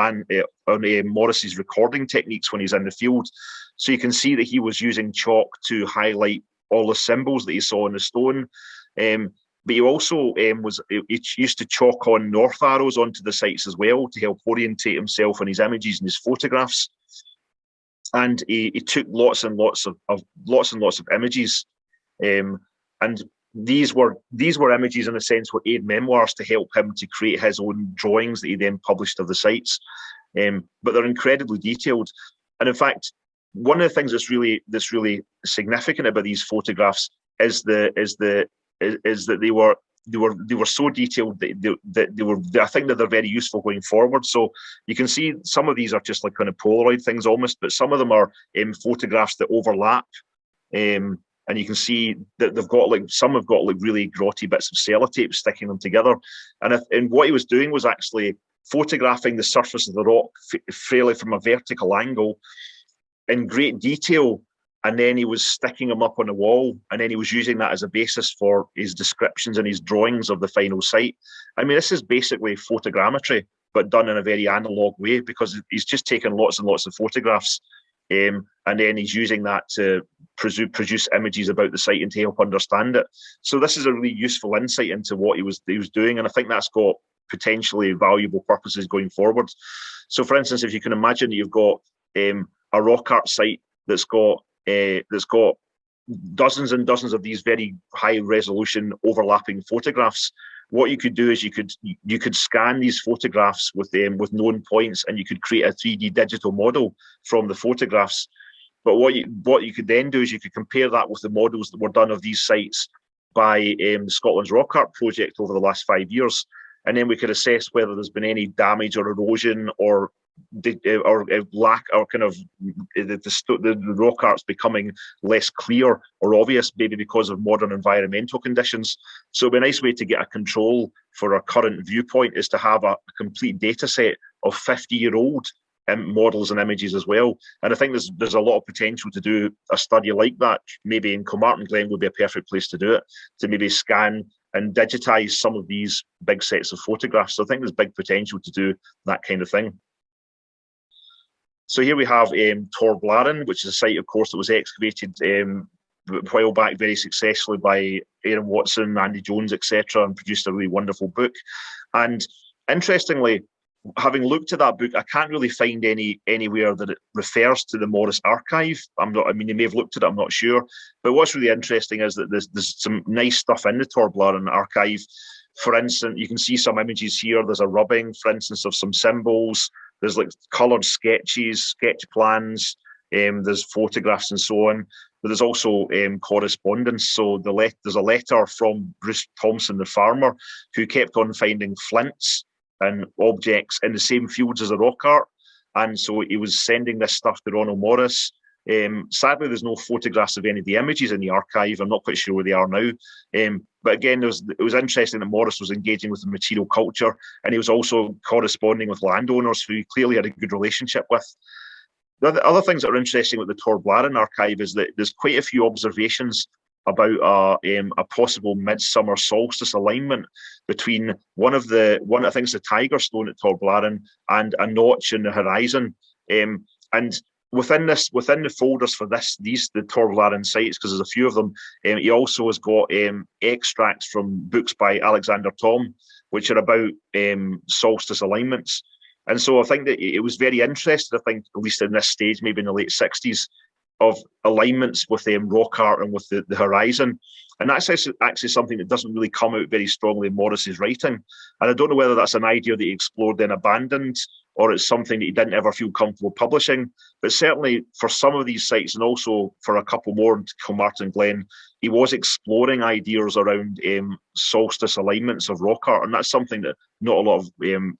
Morris's recording techniques when he's in the field. So you can see that he was using chalk to highlight all the symbols that he saw in the stone. But he also he used to chalk on north arrows onto the sites as well to help orientate himself in his images and his photographs. And he took lots and lots of images. And these were images, in a sense, were aid memoirs to help him to create his own drawings that he then published of the sites. But they're incredibly detailed. And in fact, one of the things that's really significant about these photographs is that they were so detailed that I think that they're very useful going forward. So you can see some of these are just like kind of Polaroid things almost, but some of them are photographs that overlap. And you can see that some have got really grotty bits of sellotape sticking them together. And what he was doing was actually photographing the surface of the rock fairly from a vertical angle in great detail, and then he was sticking them up on the wall, and then he was using that as a basis for his descriptions and his drawings of the final site. I mean, this is basically photogrammetry, but done in a very analog way, because he's just taken lots and lots of photographs, and then he's using that to produce images about the site and to help understand it. So this is a really useful insight into what he was doing, and I think that's got potentially valuable purposes going forward. So, for instance, if you can imagine that you've got a rock art site that's got dozens and dozens of these very high resolution overlapping photographs, what you could do is you could scan these photographs with known points, and you could create a 3D digital model from the photographs. But what you could then do is you could compare that with the models that were done of these sites by Scotland's Rock Art Project over the last 5 years, and then we could assess whether there's been any damage or erosion or lack, or kind of the rock art's becoming less clear or obvious, maybe because of modern environmental conditions. So it'd be a nice way to get a control for our current viewpoint is to have a complete data set of 50-year-old models and images as well. And I think there's a lot of potential to do a study like that. Maybe in Kilmartin Glen would be a perfect place to do it, to maybe scan and digitize some of these big sets of photographs. So I think there's big potential to do that kind of thing. So here we have Torblaren, which is a site, of course, that was excavated a while back very successfully by Aaron Watson, Andy Jones, etc., and produced a really wonderful book. And interestingly, having looked at that book, I can't really find anywhere that it refers to the Morris archive. I mean, they may have looked at it, I'm not sure. But what's really interesting is that there's some nice stuff in the Torblaren archive. For instance, you can see some images here. There's a rubbing, for instance, of some symbols. There's like coloured sketches, sketch plans. There's photographs and so on. But there's also correspondence. So there's a letter from Bruce Thompson, the farmer, who kept on finding flints and objects in the same fields as the rock art. And so he was sending this stuff to Ronald Morris. Sadly, there's no photographs of any of the images in the archive. I'm not quite sure where they are now. But again, it was interesting that Morris was engaging with the material culture, and he was also corresponding with landowners who he clearly had a good relationship with. The other things that are interesting with the Torblaren archive is that there's quite a few observations about a possible midsummer solstice alignment between one I think it's the Tiger Stone at Torblaren and a notch in the horizon. And within the folders for the Torblaren sites, because there's a few of them, he also has got extracts from books by Alexander Thom, which are about solstice alignments. And so I think that it was very interested, I think, at least in this stage, maybe in the late 60s, of alignments with rock art and with the horizon. And that's actually something that doesn't really come out very strongly in Morris's writing. And I don't know whether that's an idea that he explored then abandoned, or it's something that he didn't ever feel comfortable publishing. But certainly for some of these sites, and also for a couple more in Kilmartin Glen, he was exploring ideas around solstice alignments of rock art. And that's something that not a lot of,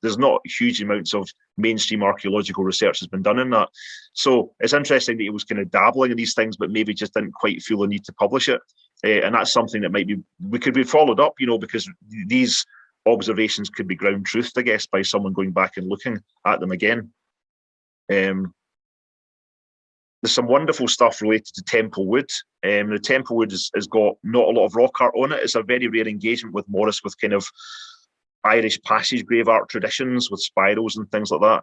there's not huge amounts of mainstream archaeological research has been done in that. So it's interesting that he was kind of dabbling in these things, but maybe just didn't quite feel the need to publish it. And that's something that could be followed up, because these observations could be ground truthed, I guess, by someone going back and looking at them again. There's some wonderful stuff related to Temple Wood. The Temple Wood has got not a lot of rock art on it. It's a very rare engagement with Morris with kind of Irish passage grave art traditions with spirals and things like that.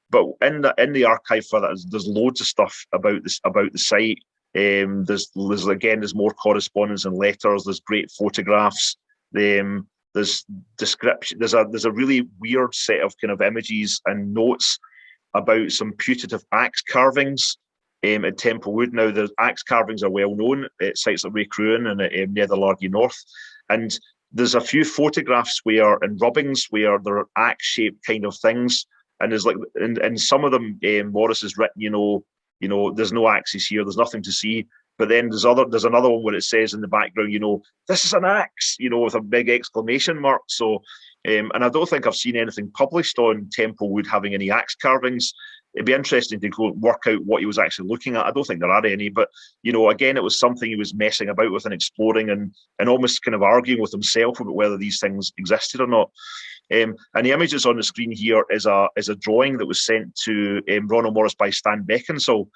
But in the archive for that, there's loads of stuff about the site. There's more correspondence and letters. There's great photographs. There's description. There's a really weird set of kind of images and notes about some putative axe carvings at Temple Wood. Now, the axe carvings are well known at sites like Raecruan and at Netherlargy North, and there's a few photographs and rubbings where there are axe-shaped kind of things, and there's and some of them Morris has written, there's no axes here, there's nothing to see. But then there's another one where it says in the background, this is an axe, with a big exclamation mark. So, and I don't think I've seen anything published on Temple Wood having any axe carvings. It'd be interesting to go work out what he was actually looking at. I don't think there are any, but again, it was something he was messing about with and exploring and almost kind of arguing with himself about whether these things existed or not. And the image that's on the screen here is a drawing that was sent to Ronald Morris by Stan Beckinsale,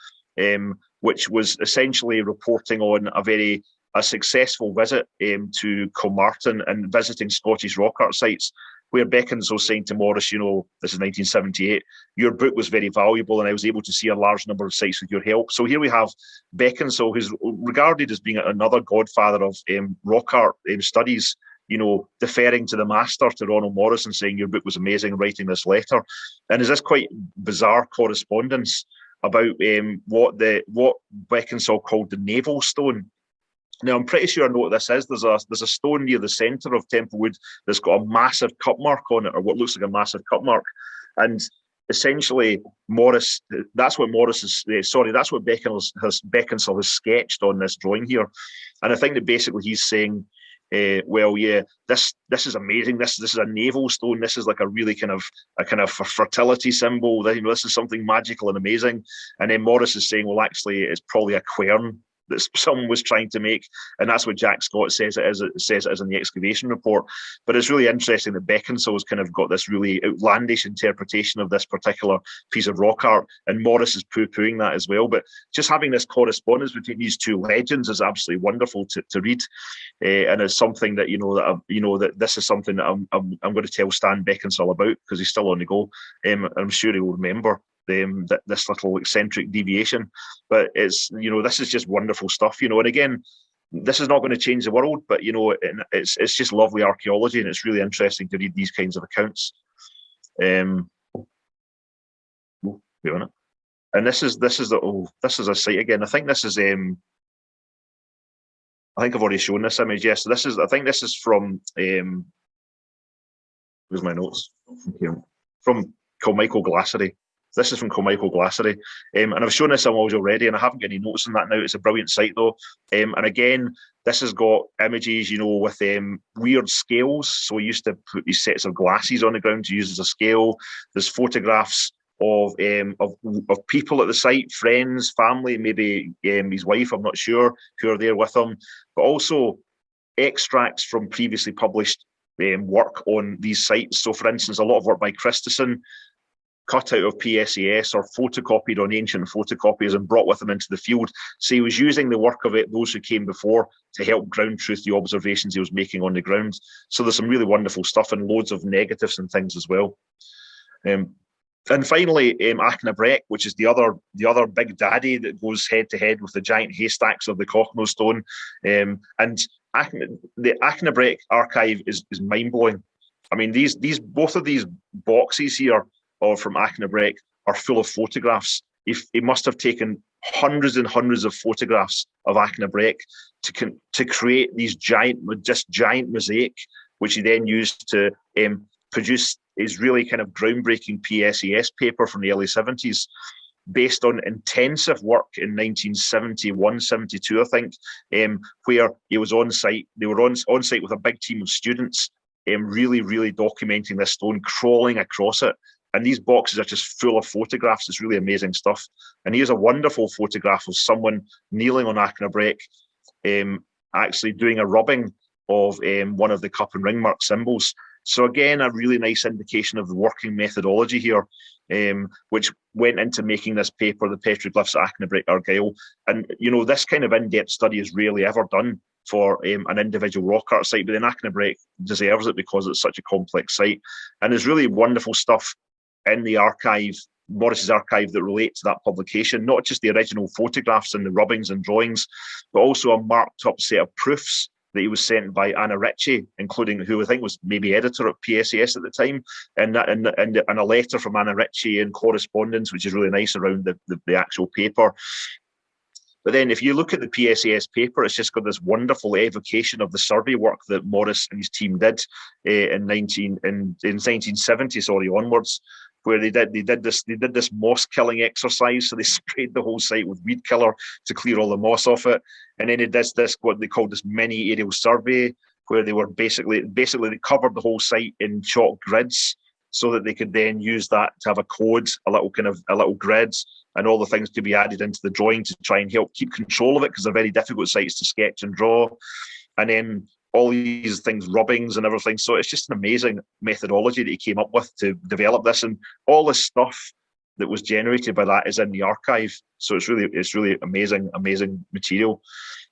which was essentially reporting on a successful visit to Kilmartin and visiting Scottish rock art sites, where Beckinsale saying to Morris, this is 1978, your book was very valuable and I was able to see a large number of sites with your help. So here we have Beckinsale, who's regarded as being another godfather of rock art studies, deferring to the master, to Ronald Morris, and saying your book was amazing, writing this letter. And there's this quite bizarre correspondence about what Beckinsale called the navel stone. Now, I'm pretty sure I know what this is. There's a stone near the centre of Temple Wood that's got a massive cut mark on it, or what looks like a massive cut mark. And essentially, that's what Beckinsale has sketched on this drawing here. And I think that basically he's saying, this is amazing. This is a navel stone. This is like a really kind of fertility symbol. This is something magical and amazing. And then Morris is saying, well, actually, it's probably a quern that someone was trying to make, and that's what Jack Scott says it is. It says it is in the excavation report. But it's really interesting that Beckinsale's kind of got this really outlandish interpretation of this particular piece of rock art, and Morris is poo-pooing that as well. But just having this correspondence between these two legends is absolutely wonderful to read, and it's something that that this is something that I'm going to tell Stan Beckinsale about, because he's still on the go. I'm sure he will remember this little eccentric deviation. But it's this is just wonderful stuff, and again, this is not going to change the world, but it's just lovely archaeology, and it's really interesting to read these kinds of accounts. Wait a minute. And this is a site again. I think this is I think I've already shown this image. Yes, so I think this is from where's my notes? From Kilmichael Glacier. This is from Kilmichael Glacier, and I've shown this already, and I haven't got any notes on that now. It's a brilliant site though, and again, this has got images, with weird scales. So we used to put these sets of glasses on the ground to use as a scale. There's photographs of people at the site, friends, family, maybe his wife, I'm not sure, who are there with him, but also extracts from previously published work on these sites. So, for instance, a lot of work by Christensen, cut out of PSAS or photocopied on ancient photocopies and brought with him into the field. So he was using the work of those who came before to help ground truth the observations he was making on the ground. So there's some really wonderful stuff and loads of negatives and things as well. And finally, Achnabrek, which is the other big daddy that goes head to head with the giant haystacks of the Cochno stone. And the Achnabrek archive is mind blowing. I mean, both of these boxes here from Achnabrek are full of photographs. He must have taken hundreds and hundreds of photographs of Achnabrek to create these giant mosaic, which he then used to produce his really kind of groundbreaking PSAS paper from the early 70s, based on intensive work in 1971, 72, I think, where he was on site. They were on site with a big team of students, really, really documenting this stone, crawling across it. And these boxes are just full of photographs. It's really amazing stuff. And here's a wonderful photograph of someone kneeling on Achnabrek, actually doing a rubbing of one of the cup and ring mark symbols. So again, a really nice indication of the working methodology here, which went into making this paper, the Petroglyphs at Achnabrek, Argyll. And, this kind of in-depth study is rarely ever done for an individual rock art site, but then Achnabrek deserves it because it's such a complex site. And there's really wonderful stuff in the archive, Morris's archive, that relate to that publication, not just the original photographs and the rubbings and drawings, but also a marked up set of proofs that he was sent by Anna Ritchie, including who I think was maybe editor at PSAS at the time, and a letter from Anna Ritchie and correspondence, which is really nice around the actual paper. But then if you look at the PSAS paper, it's just got this wonderful evocation of the survey work that Morris and his team did in 1970, onwards, where they did this moss killing exercise. So they sprayed the whole site with weed killer to clear all the moss off it. And then they did this, what they called this mini aerial survey, where they were basically they covered the whole site in chalk grids, so that they could then use that to have a code, a little grid, and all the things could be added into the drawing to try and help keep control of it, because they're very difficult sites to sketch and draw. And then all these things, rubbings and everything. So it's just an amazing methodology that he came up with to develop this, and all this stuff that was generated by that is in the archive. So it's really amazing material.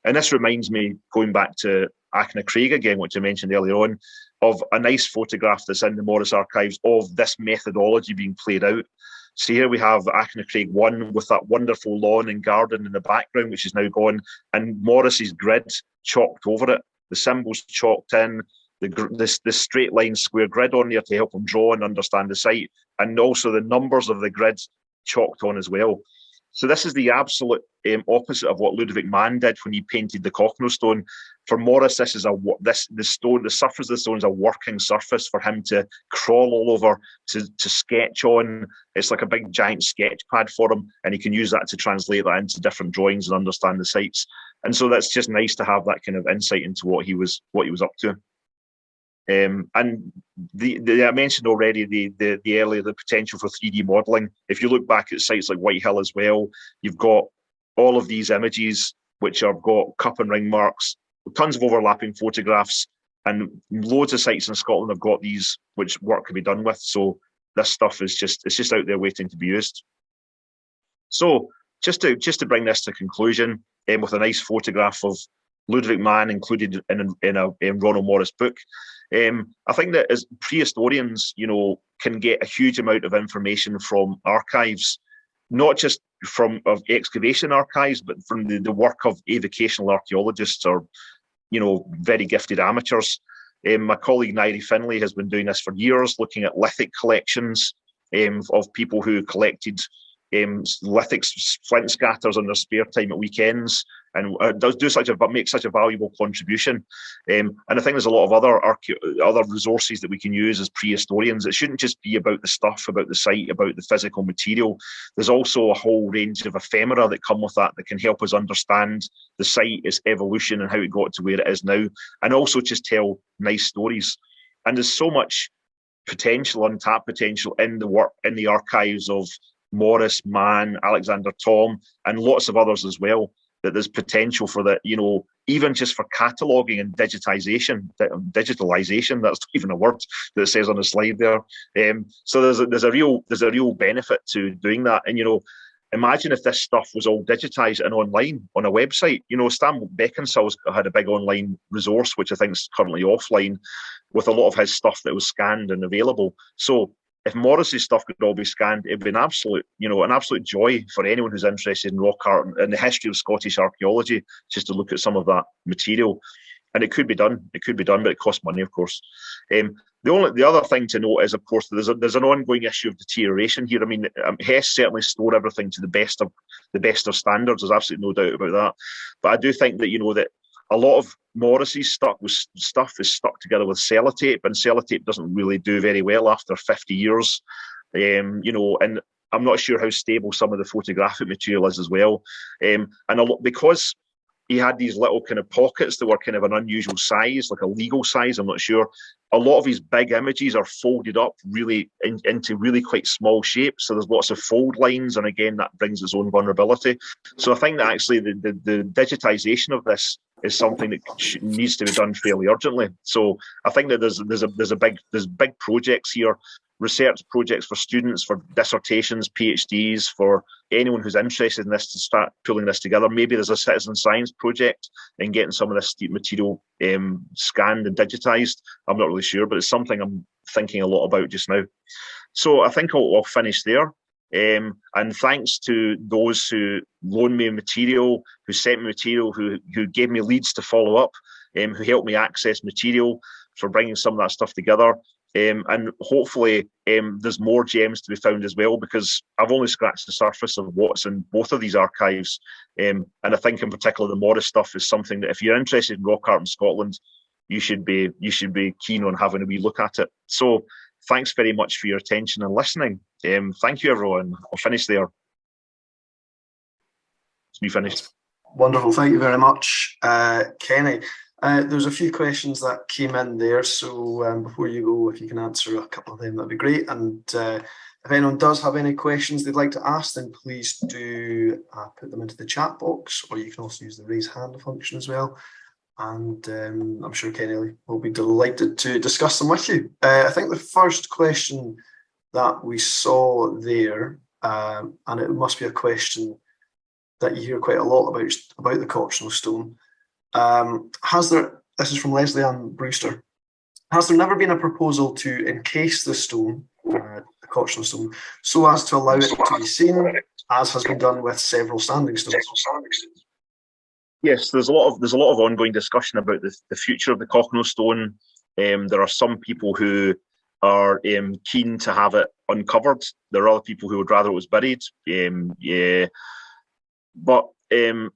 And this reminds me, going back to Achnacarigg again, which I mentioned earlier on, of a nice photograph that's in the Morris archives of this methodology being played out. So here we have Achnacarigg 1 with that wonderful lawn and garden in the background, which is now gone, and Morris's grid chalked over it, the symbols chalked in, the straight line square grid on there to help him draw and understand the site, and also the numbers of the grid chalked on as well. So this is the absolute opposite of what Ludovic Mann did when he painted the Cochno stone. For Morris, this is the surface of the stone is a working surface for him to crawl all over, to sketch on. It's like a big giant sketch pad for him, and he can use that to translate that into different drawings and understand the sites. And so that's just nice to have that kind of insight into what he was up to. And I mentioned already the potential for 3D modelling. If you look back at sites like Whitehill as well, you've got all of these images which have got cup and ring marks, tons of overlapping photographs, and loads of sites in Scotland have got these, which work can be done with. So this stuff is just out there waiting to be used. So just to bring this to conclusion, with a nice photograph of Ludovic Mann included in a Ronald Morris book, I think that as prehistorians, can get a huge amount of information from archives, not just from excavation archives, but from the work of avocational archaeologists or very gifted amateurs. My colleague Nairi Finlay has been doing this for years, looking at lithic collections of people who collected lithic flint scatters in their spare time at weekends, and make such a valuable contribution. And I think there's a lot of other resources that we can use as prehistorians. It shouldn't just be about the stuff, about the site, about the physical material. There's also a whole range of ephemera that come with that can help us understand the site, its evolution, and how it got to where it is now, and also just tell nice stories. And there's so much potential, untapped potential in the archives of Morris, Mann, Alexander Thom, and lots of others as well, that there's potential for that, even just for cataloguing and digitalization, that's not even a word that it says on the slide there. So there's a real benefit to doing that. And, imagine if this stuff was all digitized and online on a website. Stan Beckinsale's had a big online resource, which I think is currently offline, with a lot of his stuff that was scanned and available. So if Morris's stuff could all be scanned, it'd be an absolute joy for anyone who's interested in rock art and the history of Scottish archaeology, just to look at some of that material. And it could be done. But it costs money, of course. The other thing to note is, of course, there's an ongoing issue of deterioration here. I mean, Hess certainly stored everything to the best of standards. There's absolutely no doubt about that. But I do think that that a lot of Morris's stuff is stuck together with sellotape, and sellotape doesn't really do very well after 50 years. And I'm not sure how stable some of the photographic material is as well. And because he had these little kind of pockets that were kind of an unusual size, like a legal size, I'm not sure. A lot of his big images are folded up really into really quite small shapes. So there's lots of fold lines. And again, that brings its own vulnerability. So I think that actually the digitization of this is something that needs to be done fairly urgently. So I think that there's big projects here, research projects for students, for dissertations, PhDs, for anyone who's interested in this to start pulling this together. Maybe there's a citizen science project in getting some of this material scanned and digitized. I'm not really sure, but it's something I'm thinking a lot about just now. So I think I'll finish there. And thanks to those who loaned me material, who sent me material, who gave me leads to follow up, who helped me access material, for bringing some of that stuff together. And hopefully there's more gems to be found as well, because I've only scratched the surface of what's in both of these archives. And I think in particular the Morris stuff is something that if you're interested in rock art in Scotland, you should be keen on having a wee look at it. So thanks very much for your attention and listening. Thank you, everyone. I'll finish there. It's me finished. Wonderful. Thank you very much, Kenny. There's a few questions that came in there, so before you go, if you can answer a couple of them, that'd be great. And if anyone does have any questions they'd like to ask, then please do put them into the chat box, or you can also use the raise hand function as well. And I'm sure Kenny will be delighted to discuss them with you. I think the first question that we saw there, and it must be a question that you hear quite a lot about the Cochno stone. This is from Leslie Ann Brewster. Has there never been a proposal to encase the stone, the Cochno stone, so as to allow it to be seen, as has been done with several standing stones? Yes, there's a lot of ongoing discussion about the future of the Cochno stone. There are some people who are keen to have it uncovered. There are other people who would rather it was buried. But one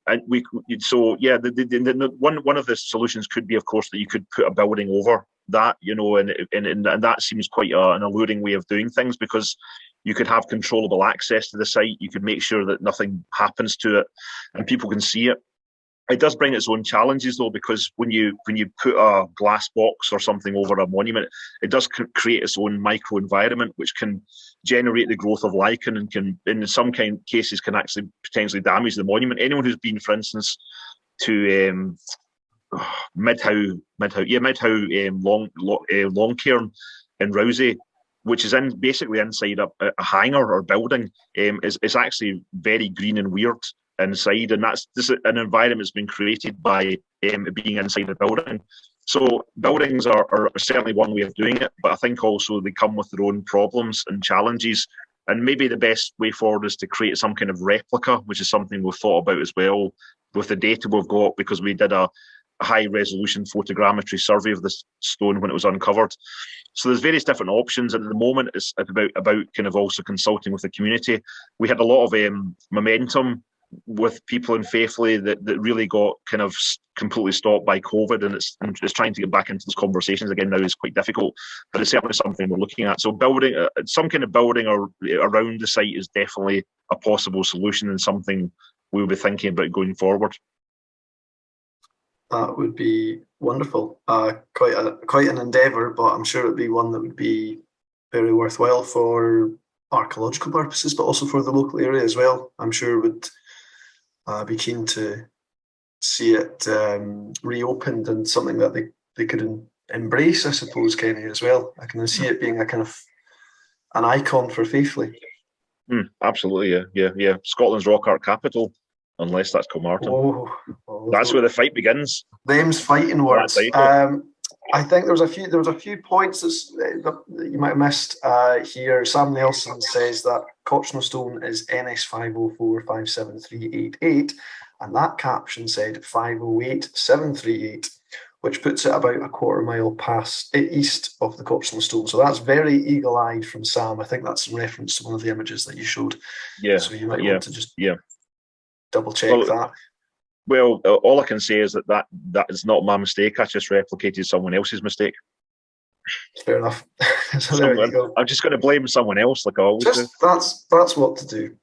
of the solutions could be, of course, that you could put a building over that, and that seems quite an alluring way of doing things, because you could have controllable access to the site. You could make sure that nothing happens to it and people can see it. It does bring its own challenges, though, because when you put a glass box or something over a monument, it does create its own microenvironment, which can generate the growth of lichen and can, in some cases, can actually potentially damage the monument. Anyone who's been, for instance, Midhow, Longcairn in Rousey, which is basically inside a hangar or building. Is actually very green and weird inside, and that's an environment that's been created by being inside a building. So buildings are certainly one way of doing it, but I think also they come with their own problems and challenges. And maybe the best way forward is to create some kind of replica, which is something we've thought about as well with the data we've got, because we did a high-resolution photogrammetry survey of this stone when it was uncovered. So there's various different options, and at the moment it's about kind of also consulting with the community. We had a lot of momentum with people in Faithfully that really got kind of completely stopped by COVID, and it's trying to get back into those conversations again now is quite difficult, but it's certainly something we're looking at. So building some kind of building or around the site is definitely a possible solution and something we'll be thinking about going forward. That would be wonderful. Quite an endeavour, but I'm sure it'd be one that would be very worthwhile for archaeological purposes, but also for the local area as well. I'm sure would be keen to see it reopened and something that they could embrace, I suppose, Kenny, as well. I can see it being a kind of an icon for Faithfully. Absolutely, yeah. Scotland's rock art capital, unless that's Kilmartin. That's where the fight begins. Them's fighting words. I think there was a few points that you might have missed here. Sam Nelson says that Cochno stone is NS 504573888, and that caption said 508738, which puts it about a quarter mile east of the Cochno stone. So that's very eagle-eyed from Sam. I think that's in reference to one of the images that you showed. Yeah. So you might want to just double check that. Well, all I can say is that is not my mistake. I just replicated someone else's mistake. Fair enough. So there you go. I'm just going to blame someone else, like I always do. That's what to do.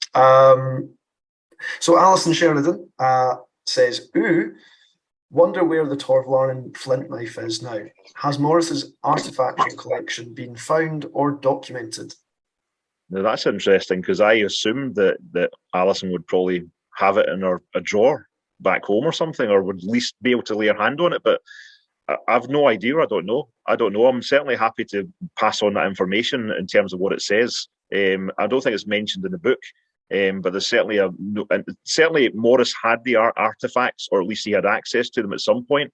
So Alison Sheridan says, "Ooh, wonder where the Torvlarnon flint knife is now. Has Morris's artefactual collection been found or documented?" Now that's interesting, because I assumed that Alison would probably have it in a drawer back home or something, or would at least be able to lay her hand on it, but I've no idea. I don't know. I'm certainly happy to pass on that information in terms of what it says. I don't think it's mentioned in the book, but there's certainly Morris had the artifacts, or at least he had access to them at some point.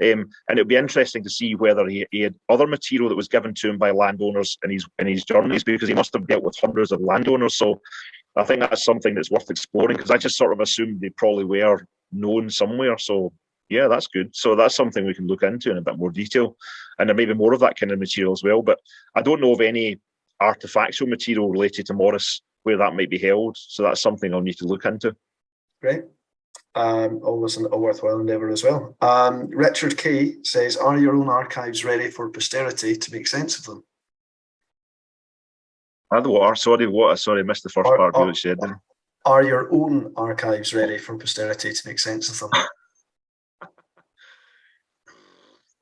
And it'd be interesting to see whether he had other material that was given to him by landowners in his journeys, because he must have dealt with hundreds of landowners. So I think that's something that's worth exploring, because I just sort of assumed they probably were known somewhere. So yeah, that's good. So that's something we can look into in a bit more detail, and there may be more of that kind of material as well. But I don't know of any artifactual material related to Morris where that might be held. So that's something I'll need to look into. Great. Always a worthwhile endeavour as well. Richard K says, "Are your own archives ready for posterity to make sense of them?" Sorry, I missed the first part of what you said. Are your own archives ready for posterity to make sense of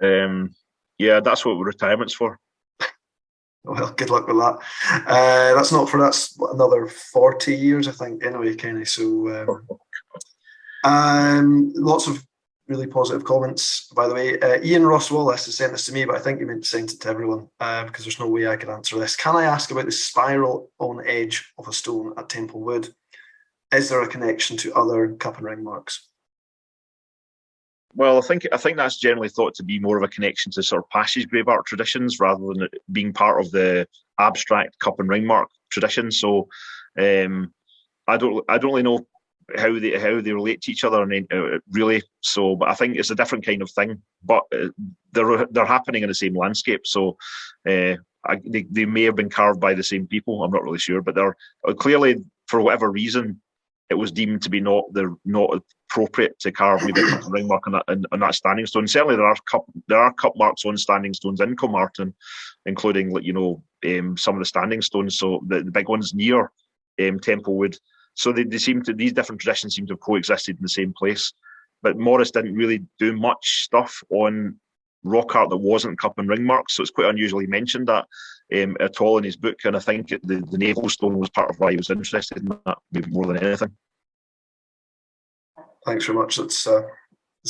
them? Yeah, that's what retirement's for. Well, good luck with that. That's another 40 years, I think, anyway, Kenny. So lots of really positive comments, by the way. Ian Ross Wallace has sent this to me, but I think you meant to send it to everyone, because there's no way I could answer this. Can I ask about the spiral on edge of a stone at Temple Wood? Is there a connection to other cup and ring marks? Well, I think that's generally thought to be more of a connection to sort of passage grave art traditions, rather than it being part of the abstract cup and ring mark tradition. So I don't really know how they relate to each other, really. So, but I think it's a different kind of thing. But they're happening in the same landscape. So they may have been carved by the same people. I'm not really sure, but they're clearly, for whatever reason, it was deemed to be not appropriate to carve maybe a cup and ring mark on that standing stone. Certainly, there are cup marks on standing stones in Kilmartin, including some of the standing stones. So the big ones near Templewood. So these different traditions seem to have coexisted in the same place. But Morris didn't really do much stuff on rock art that wasn't cup and ring marks, so it's quite unusual he mentioned that at all in his book. And I think the navel stone was part of why he was interested in that, maybe more than anything. Thanks very much. That's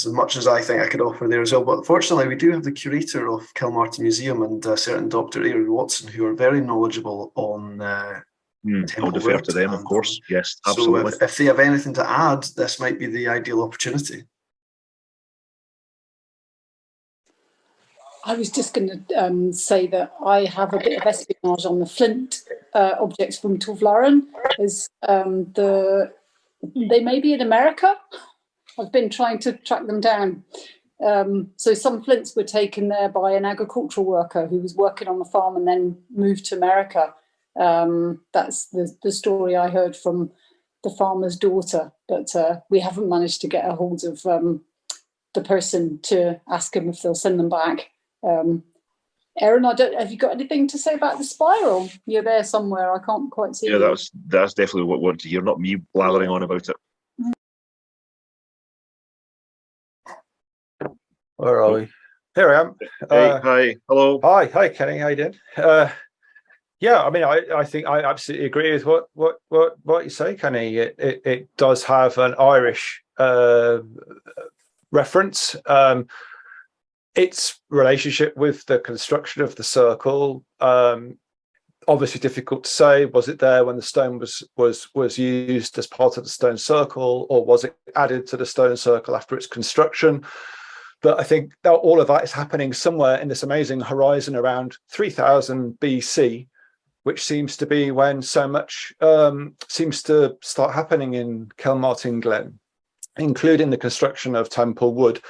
as much as I think I could offer there as well. But fortunately, we do have the curator of Kilmartin Museum and a certain Dr. Aaron Watson, who are very knowledgeable on I'll defer to them, of course. Yes, absolutely. So if they have anything to add, this might be the ideal opportunity. I was just going to say that I have a bit of espionage on the flint objects from Tovlaren, as they may be in America. I've been trying to track them down. So some flints were taken there by an agricultural worker who was working on the farm and then moved to America. That's the story I heard from the farmer's daughter, but we haven't managed to get a hold of the person to ask them if they'll send them back. Aaron, have you got anything to say about the spiral? You're there somewhere. I can't quite see. Yeah, that's definitely what I want to hear, not me blathering on about it. Where are we? Here I am. Hey, hi, hello. Hi, Kenny. How you doing? Yeah, I mean, I think I absolutely agree with what you say, Kenny. It does have an Irish reference. Its relationship with the construction of the circle, obviously difficult to say. Was it there when the stone was used as part of the stone circle, or was it added to the stone circle after its construction? But I think that all of that is happening somewhere in this amazing horizon around 3000 BC, which seems to be when so much seems to start happening in Kilmartin Glen, including the construction of Temple Wood.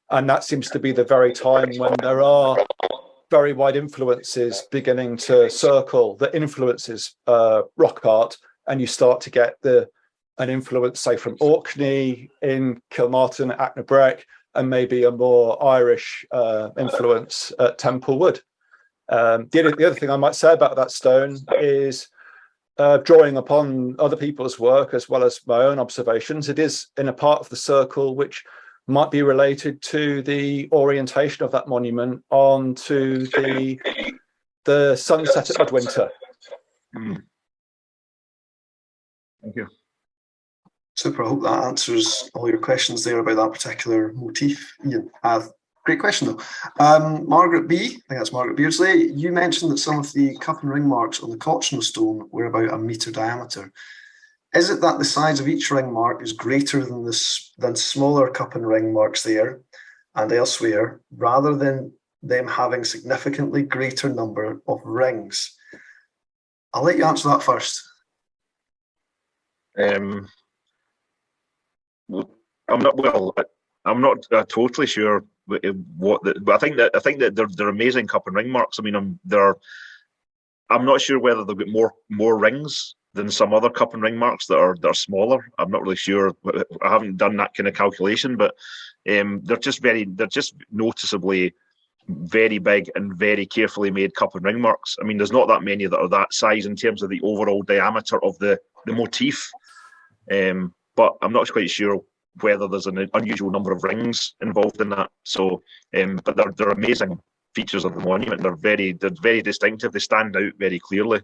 And that seems to be the very time when there are very wide influences beginning to circle that influences rock art, and you start to get an influence, say, from Orkney in Kilmartin, Achnabrec, and maybe a more Irish influence at Temple Wood. The other thing I might say about that stone is drawing upon other people's work as well as my own observations. It is in a part of the circle which might be related to the orientation of that monument onto the sunset at midwinter. Thank you. Super. I hope that answers all your questions there about that particular motif, Ian. Great question, though. Margaret B, I think that's Margaret Beardsley. You mentioned that some of the cup and ring marks on the Cochno stone were about 1 metre diameter. Is it that the size of each ring mark is greater than smaller cup and ring marks there and elsewhere, rather than them having significantly greater number of rings? I'll let you answer that first. I'm not totally sure but I think that they're amazing cup and ring marks. I mean, I'm not sure whether they've got more rings than some other cup and ring marks that are smaller. I'm not really sure. I haven't done that kind of calculation, but they're just noticeably very big and very carefully made cup and ring marks. I mean, there's not that many that are that size in terms of the overall diameter of the motif, but I'm not quite sure whether there's an unusual number of rings involved in that. So, but they're amazing features of the monument. They're very distinctive. They stand out very clearly.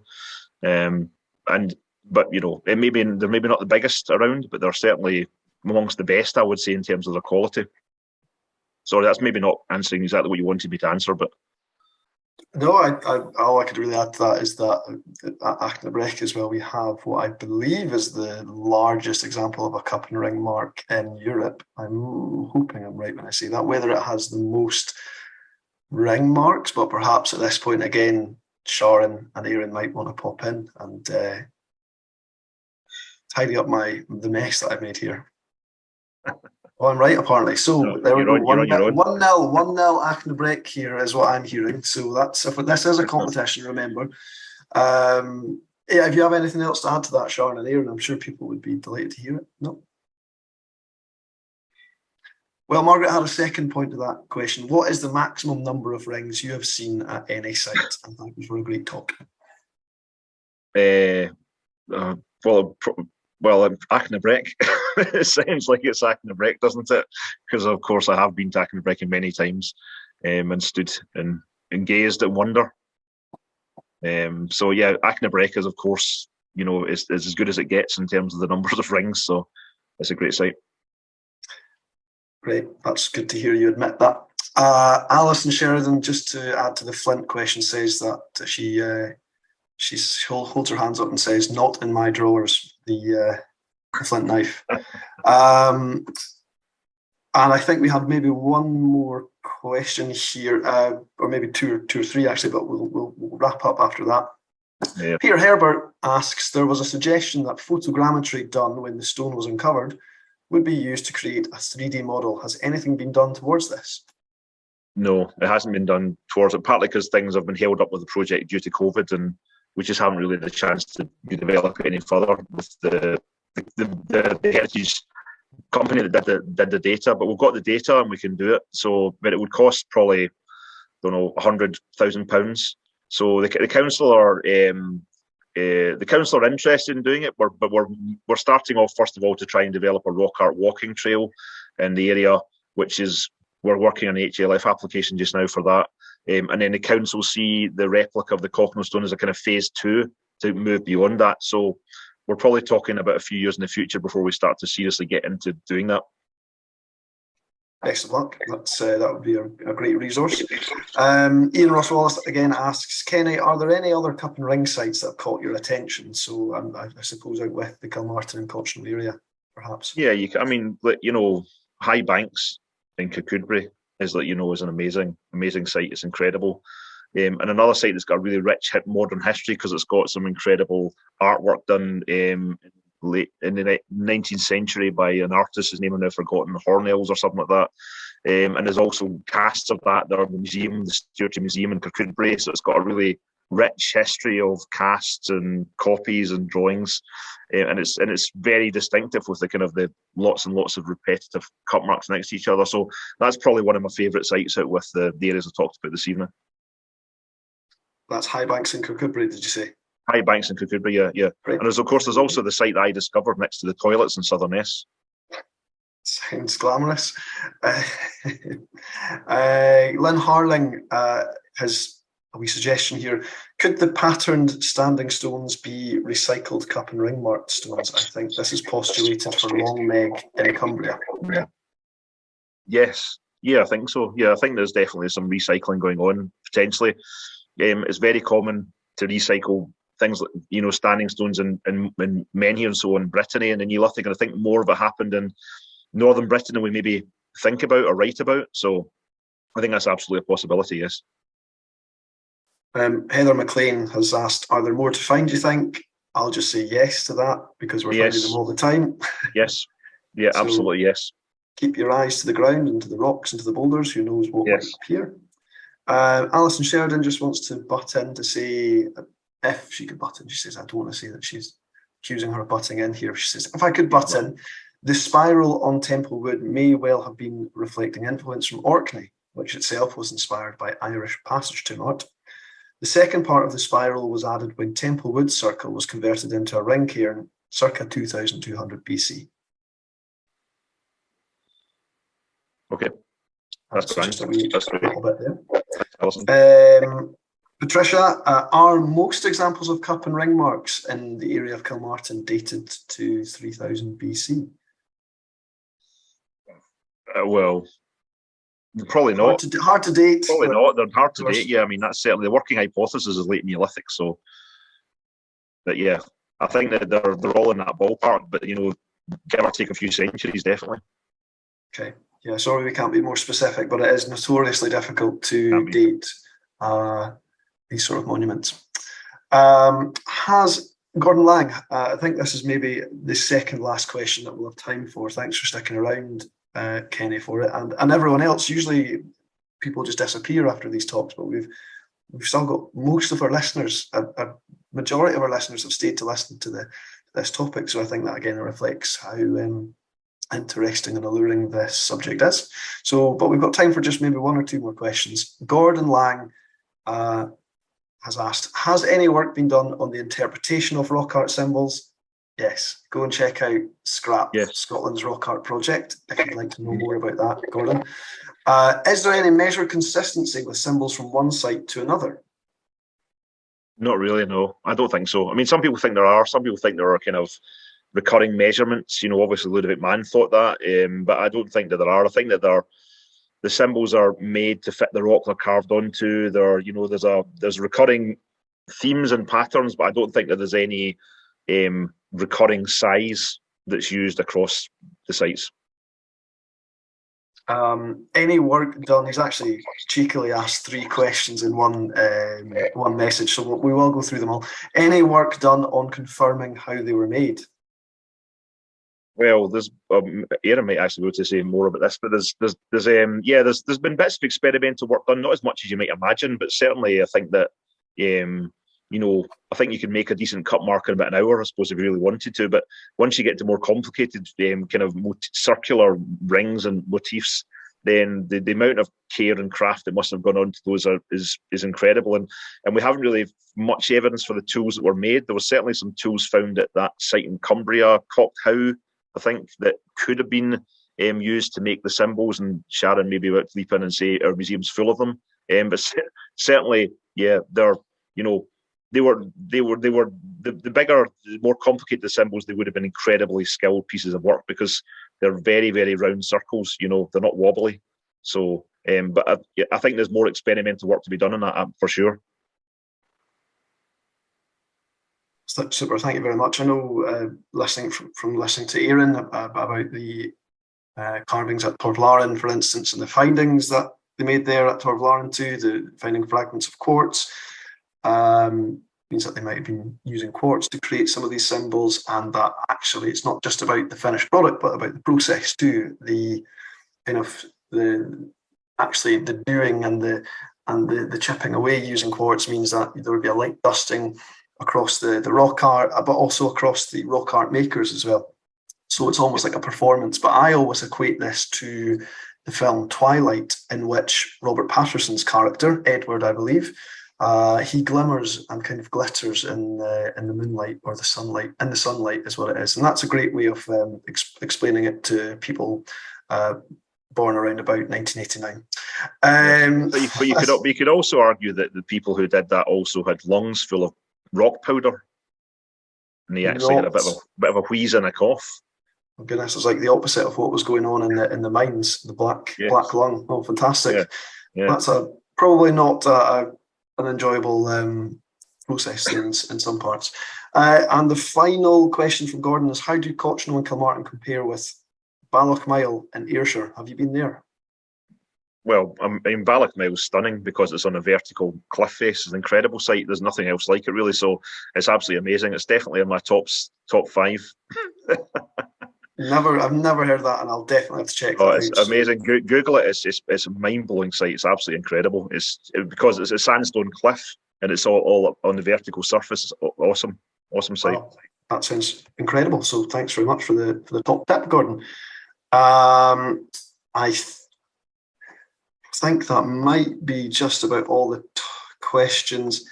But you know, they're maybe not the biggest around, but they're certainly amongst the best, I would say, in terms of their quality. Sorry, that's maybe not answering exactly what you wanted me to answer, but no, all I could really add to that is that at Achnabrec as well, we have what I believe is the largest example of a cup and ring mark in Europe. I'm hoping I'm right when I say that. Whether it has the most ring marks, but perhaps at this point again, Sharon and Aaron might want to pop in and tidy up the mess that I've made here. Oh, I'm right, apparently. So no, there we go. 1-0 1-0 Achnabrec here is what I'm hearing. So this is a competition, remember. Yeah, if you have anything else to add to that, Sharon and Aaron, I'm sure people would be delighted to hear it. No. Well, Margaret had a second point to that question. What is the maximum number of rings you have seen at any site? And thank you for a great talk. Well, Achnabrec. It sounds like it's Achnabrec, doesn't it? Because of course I have been to Achnabrec many times, and stood and gazed at wonder. So yeah, Achnabrec is, of course, you know, is as good as it gets in terms of the numbers of rings. So it's a great site. Great, that's good to hear you admit that. Alison Sheridan, just to add to the Flint question, says that she holds her hands up and says, "Not in my drawers." The Flint knife. And I think we have maybe one more question here, or maybe two or three actually, but we'll wrap up after that. Yeah. Peter Herbert asks, there was a suggestion that photogrammetry done when the stone was uncovered would be used to create a 3D model. Has anything been done towards this? No, it hasn't been done towards it, partly because things have been held up with the project due to COVID, and we just haven't really had the chance to develop it any further with the heritage company that did the data. But we've got the data and we can do it. So, but it would cost probably, I don't know, £100,000. So the council are interested in doing it, but we're starting off first of all to try and develop a rock art walking trail in the area, which is, we're working on an HLF application just now for that. And then the council see the replica of the Cochno stone as a kind of phase 2 to move beyond that. So we're probably talking about a few years in the future before we start to seriously get into doing that. Excellent. That would be a great resource. Ian Ross Wallace again asks, Kenny, are there any other cup and ring sites that have caught your attention? So I suppose out with the Kilmartin and Cochno area, perhaps. Yeah, I mean, High Banks in Cochno is is an amazing site. It's incredible. And another site that's got a really rich modern history because it's got some incredible artwork done in the 19th century by an artist, his name I've now forgotten, Hornells or something like that. And there's also casts of that. There are the museum, the Stewartry Museum in Kirkcudbright, so it's got a really rich history of casts and copies and drawings, and it's very distinctive with the lots and lots of repetitive cut marks next to each other. So that's probably one of my favourite sites out with the areas I talked about this evening. That's High Banks in Kirkcudbright, did you say? High Banks in Kirkcudbright, yeah. Right. And there's also the site that I discovered next to the toilets in Southern S. Sounds glamorous. Lynn Harling has a wee suggestion here. Could the patterned standing stones be recycled cup and ring marked stones? I think this is postulated for Long Meg in Cumbria. Yeah. Yes. Yeah, I think so. Yeah, I think there's definitely some recycling going on, potentially. It's very common to recycle things like, standing stones in Menhir and so on, Brittany and the Neolithic, and I think more of it happened in Northern Britain than we maybe think about or write about. So I think that's absolutely a possibility, yes. Heather McLean has asked, are there more to find, do you think? I'll just say yes to that because we're finding them all the time. Yes. Yeah, so absolutely, yes. Keep your eyes to the ground and to the rocks and to the boulders. Who knows what might appear. Alison Sheridan just wants to butt in to say, if she could butt in, she says, I don't want to say that she's accusing her of butting in here. She says, if I could butt in, the spiral on Temple Wood may well have been reflecting influence from Orkney, which itself was inspired by Irish passage tomb art. The second part of the spiral was added when Temple Wood Circle was converted into a ring cairn circa 2200 BC. Okay. That's great. That's great. A little bit there. Awesome. Patricia, are most examples of cup and ring marks in the area of Kilmartin dated to 3000 BC? Well, probably not. Hard to date. Probably not. They're hard to date. Yeah, I mean that's certainly the working hypothesis is late Neolithic. So, but yeah, I think that they're all in that ballpark. But give or take a few centuries, definitely. Okay. Yeah, sorry we can't be more specific, but it is notoriously difficult to date these sort of monuments. Has Gordon Lang, I think this is maybe the second last question that we'll have time for. Thanks for sticking around, Kenny, for it. And everyone else, usually people just disappear after these talks, but we've still got most of our listeners, a majority of our listeners have stayed to listen to this topic. So I think that again reflects how interesting and alluring this subject is. So, but we've got time for just maybe one or two more questions. Gordon Lang has asked, has any work been done on the interpretation of rock art symbols? Yes, go and check out Scrap, Scotland's rock art project, if you'd like to know more about that, Gordon. Is there any measured consistency with symbols from one site to another? Not really, no. I don't think so. I mean, some people think there are. Some people think there recurring measurements. Obviously Ludovic Mann thought that, but I don't think that there are. I think that the symbols are made to fit the rock they're carved onto. There's recurring themes and patterns, but I don't think that there's any recurring size that's used across the sites. Any work done? He's actually cheekily asked 3 questions in one message, so we will go through them all. Any work done on confirming how they were made? Well, there's Aaron might actually be able to say more about this, but there's been bits of experimental work done, not as much as you might imagine, but certainly I think that I think you can make a decent cut mark in about an hour, I suppose, if you really wanted to. But once you get to more complicated kind of circular rings and motifs, then the amount of care and craft that must have gone on to those is incredible. And we haven't really much evidence for the tools that were made. There was certainly some tools found at that site in Cumbria, Cochno, I think, that could have been used to make the symbols. And Sharon may be about to leap in and say our museum's full of them. But certainly, yeah, they were the bigger, the more complicated the symbols, they would have been incredibly skilled pieces of work, because they're very, very round circles. They're not wobbly. So, but I think there's more experimental work to be done on that for sure. Super, thank you very much. I know listening to Aaron about the carvings at Torvlaren, for instance, and the findings that they made there at Torvlaren too, the finding fragments of quartz. Means that they might have been using quartz to create some of these symbols, and that actually it's not just about the finished product, but about the process too. The kind of the doing and the chipping away using quartz means that there would be a light dusting across the rock art, but also across the rock art makers as well. So it's almost like a performance. But I always equate this to the film Twilight, in which Robert Patterson's character, Edward, I believe, he glimmers and kind of glitters in the moonlight or the sunlight. In the sunlight is what it is, and that's a great way of explaining it to people born around about 1989. But you could also argue that the people who did that also had lungs full of rock powder, and they actually had a bit of a wheeze and a cough. Oh goodness, it's like the opposite of what was going on in the mines. The black lung. Oh, fantastic! Yeah. That's probably not an enjoyable process in some parts. And the final question from Gordon is: how do Cochno and Kilmartin compare with Ballochmyle in Ayrshire? Have you been there? Well, Ballochmyle is stunning because it's on a vertical cliff face. It's an incredible site. There's nothing else like it, really. So it's absolutely amazing. It's definitely in my top 5. I've never heard that, and I'll definitely have to check that out. It's amazing. Google it. It's a mind-blowing site. It's absolutely incredible. Because it's a sandstone cliff, and it's all up on the vertical surface. It's awesome site. Wow, that sounds incredible. So thanks very much for the top tip, Gordon. I think that might be just about all the questions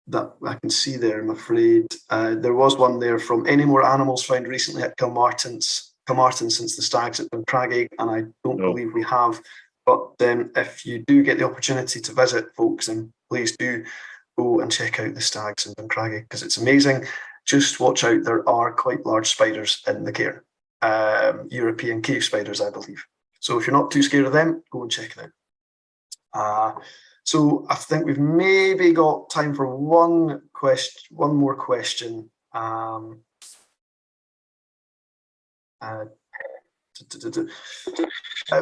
that I can see there, I'm afraid. There was one there from: any more animals found recently at Kilmartin since the stags at Duncraggy? And I don't believe we have. But if you do get the opportunity to visit, folks, then please do go and check out the stags in Duncraggy, because it's amazing. Just watch out, there are quite large spiders in the cairn. European cave spiders, I believe. So if you're not too scared of them, go and check it out. So I think we've maybe got time for one more question.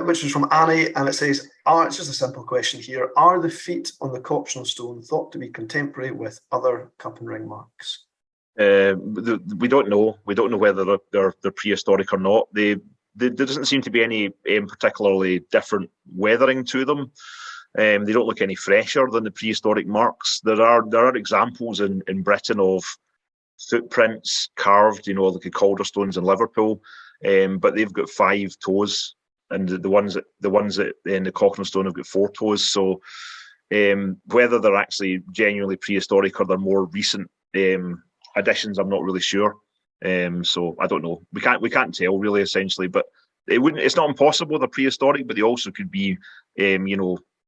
Which is from Annie, and it says, it's just a simple question here: are the feet on the Cochno stone thought to be contemporary with other cup and ring marks? We don't know. We don't know whether they're prehistoric or not. There doesn't seem to be any particularly different weathering to them. They don't look any fresher than the prehistoric marks. There are examples in Britain of footprints carved, like the Calder stones in Liverpool, but they've got 5 toes, and the ones that in the Cochno stone have got 4 toes. So whether they're actually genuinely prehistoric or they're more recent additions, I'm not really sure. So I don't know. We can't tell really, essentially. But it's not impossible they're prehistoric, but they also could be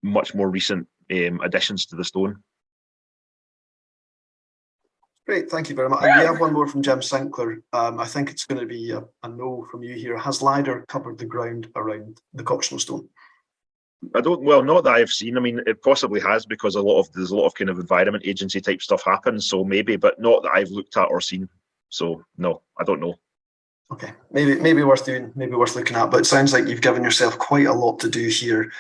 much more recent additions to the stone. Great, thank you very much. And we have one more from Jim Sinclair. I think it's going to be a no from you here. Has Lider covered the ground around the Cochno stone? I don't. Well, not that I've seen. I mean, it possibly has, because there's a lot of kind of environment agency type stuff happens. So maybe, but not that I've looked at or seen. So no, I don't know. Okay, maybe worth doing, maybe worth looking at. But it sounds like you've given yourself quite a lot to do here.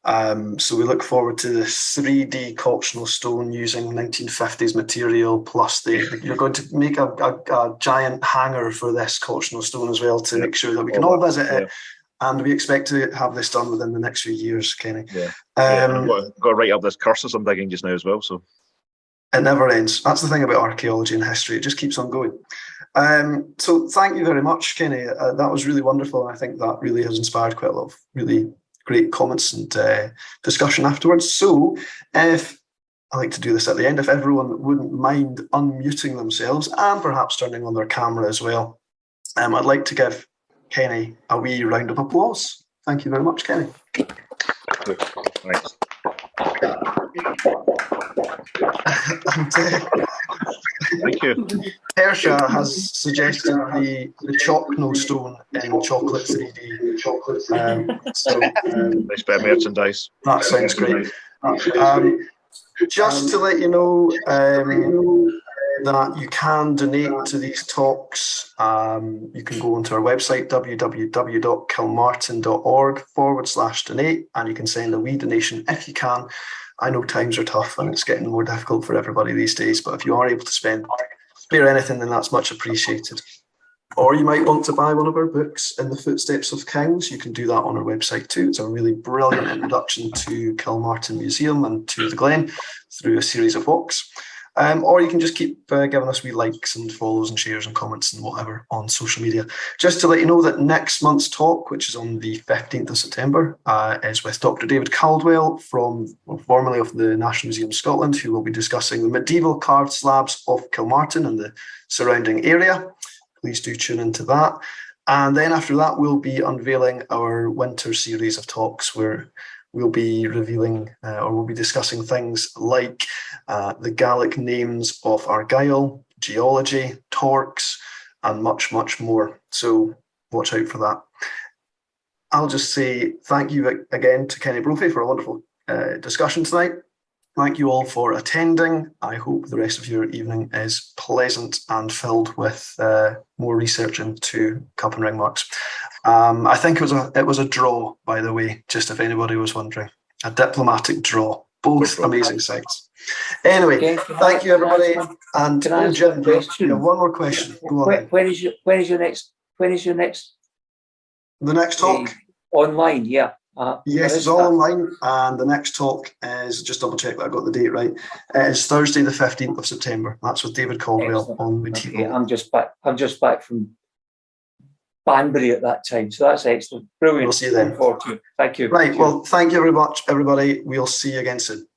So we look forward to the 3D Cochno stone using 1950s material, plus you're going to make a giant hangar for this Cochno stone as well to make sure that we can all visit it. And we expect to have this done within the next few years, Kenny. I've got to write up this cursus I'm digging just now as well. So it never ends. That's the thing about archaeology and history. It just keeps on going. So thank you very much, Kenny. That was really wonderful. And I think that really has inspired quite a lot of really great comments and discussion afterwards. So if I like to do this at the end, if everyone wouldn't mind unmuting themselves and perhaps turning on their camera as well, I'd like to give Kenny a wee round of applause. Thank you very much, Kenny. Thanks. Thank you. Persha has suggested the Cochno stone in chocolate 3D. Nice bit of merchandise. That sounds great. Just to let you know that you can donate to these talks. You can go onto our website, www.kilmartin.org/donate, and you can send a wee donation if you can. I know times are tough and it's getting more difficult for everybody these days, but if you are able to spare anything, then that's much appreciated. Or you might want to buy one of our books, In the Footsteps of Kings. You can do that on our website too. It's a really brilliant introduction to Kilmartin Museum and to the Glen through a series of walks. Or you can just keep giving us wee likes and follows and shares and comments and whatever on social media. Just to let you know that next month's talk, which is on the 15th of September, is with Dr. David Caldwell, formerly of the National Museum of Scotland, who will be discussing the medieval carved slabs of Kilmartin and the surrounding area. Please do tune into that. And then after that, we'll be unveiling our winter series of talks where we'll be revealing or we'll be discussing things like the Gaelic names of Argyll, geology, torques, and much, much more. So watch out for that. I'll just say thank you again to Kenny Brophy for a wonderful discussion tonight. Thank you all for attending. I hope the rest of your evening is pleasant and filled with more research into cup and ring marks. I think it was a draw, by the way, just if anybody was wondering. A diplomatic draw. Both amazing sites. Anyway, thank you everybody. And Jim, you have one more question. Go on. When is your next the next talk? Online, yeah. Yes, it's all online, and the next talk is, just double check that I got the date right. It's Thursday, the 15th of September. That's with David Caldwell on medieval. Okay, I'm just back from Banbury at that time, so that's excellent. Brilliant. We'll see you then. Thank you. Right, well, thank you very much, everybody. We'll see you again soon.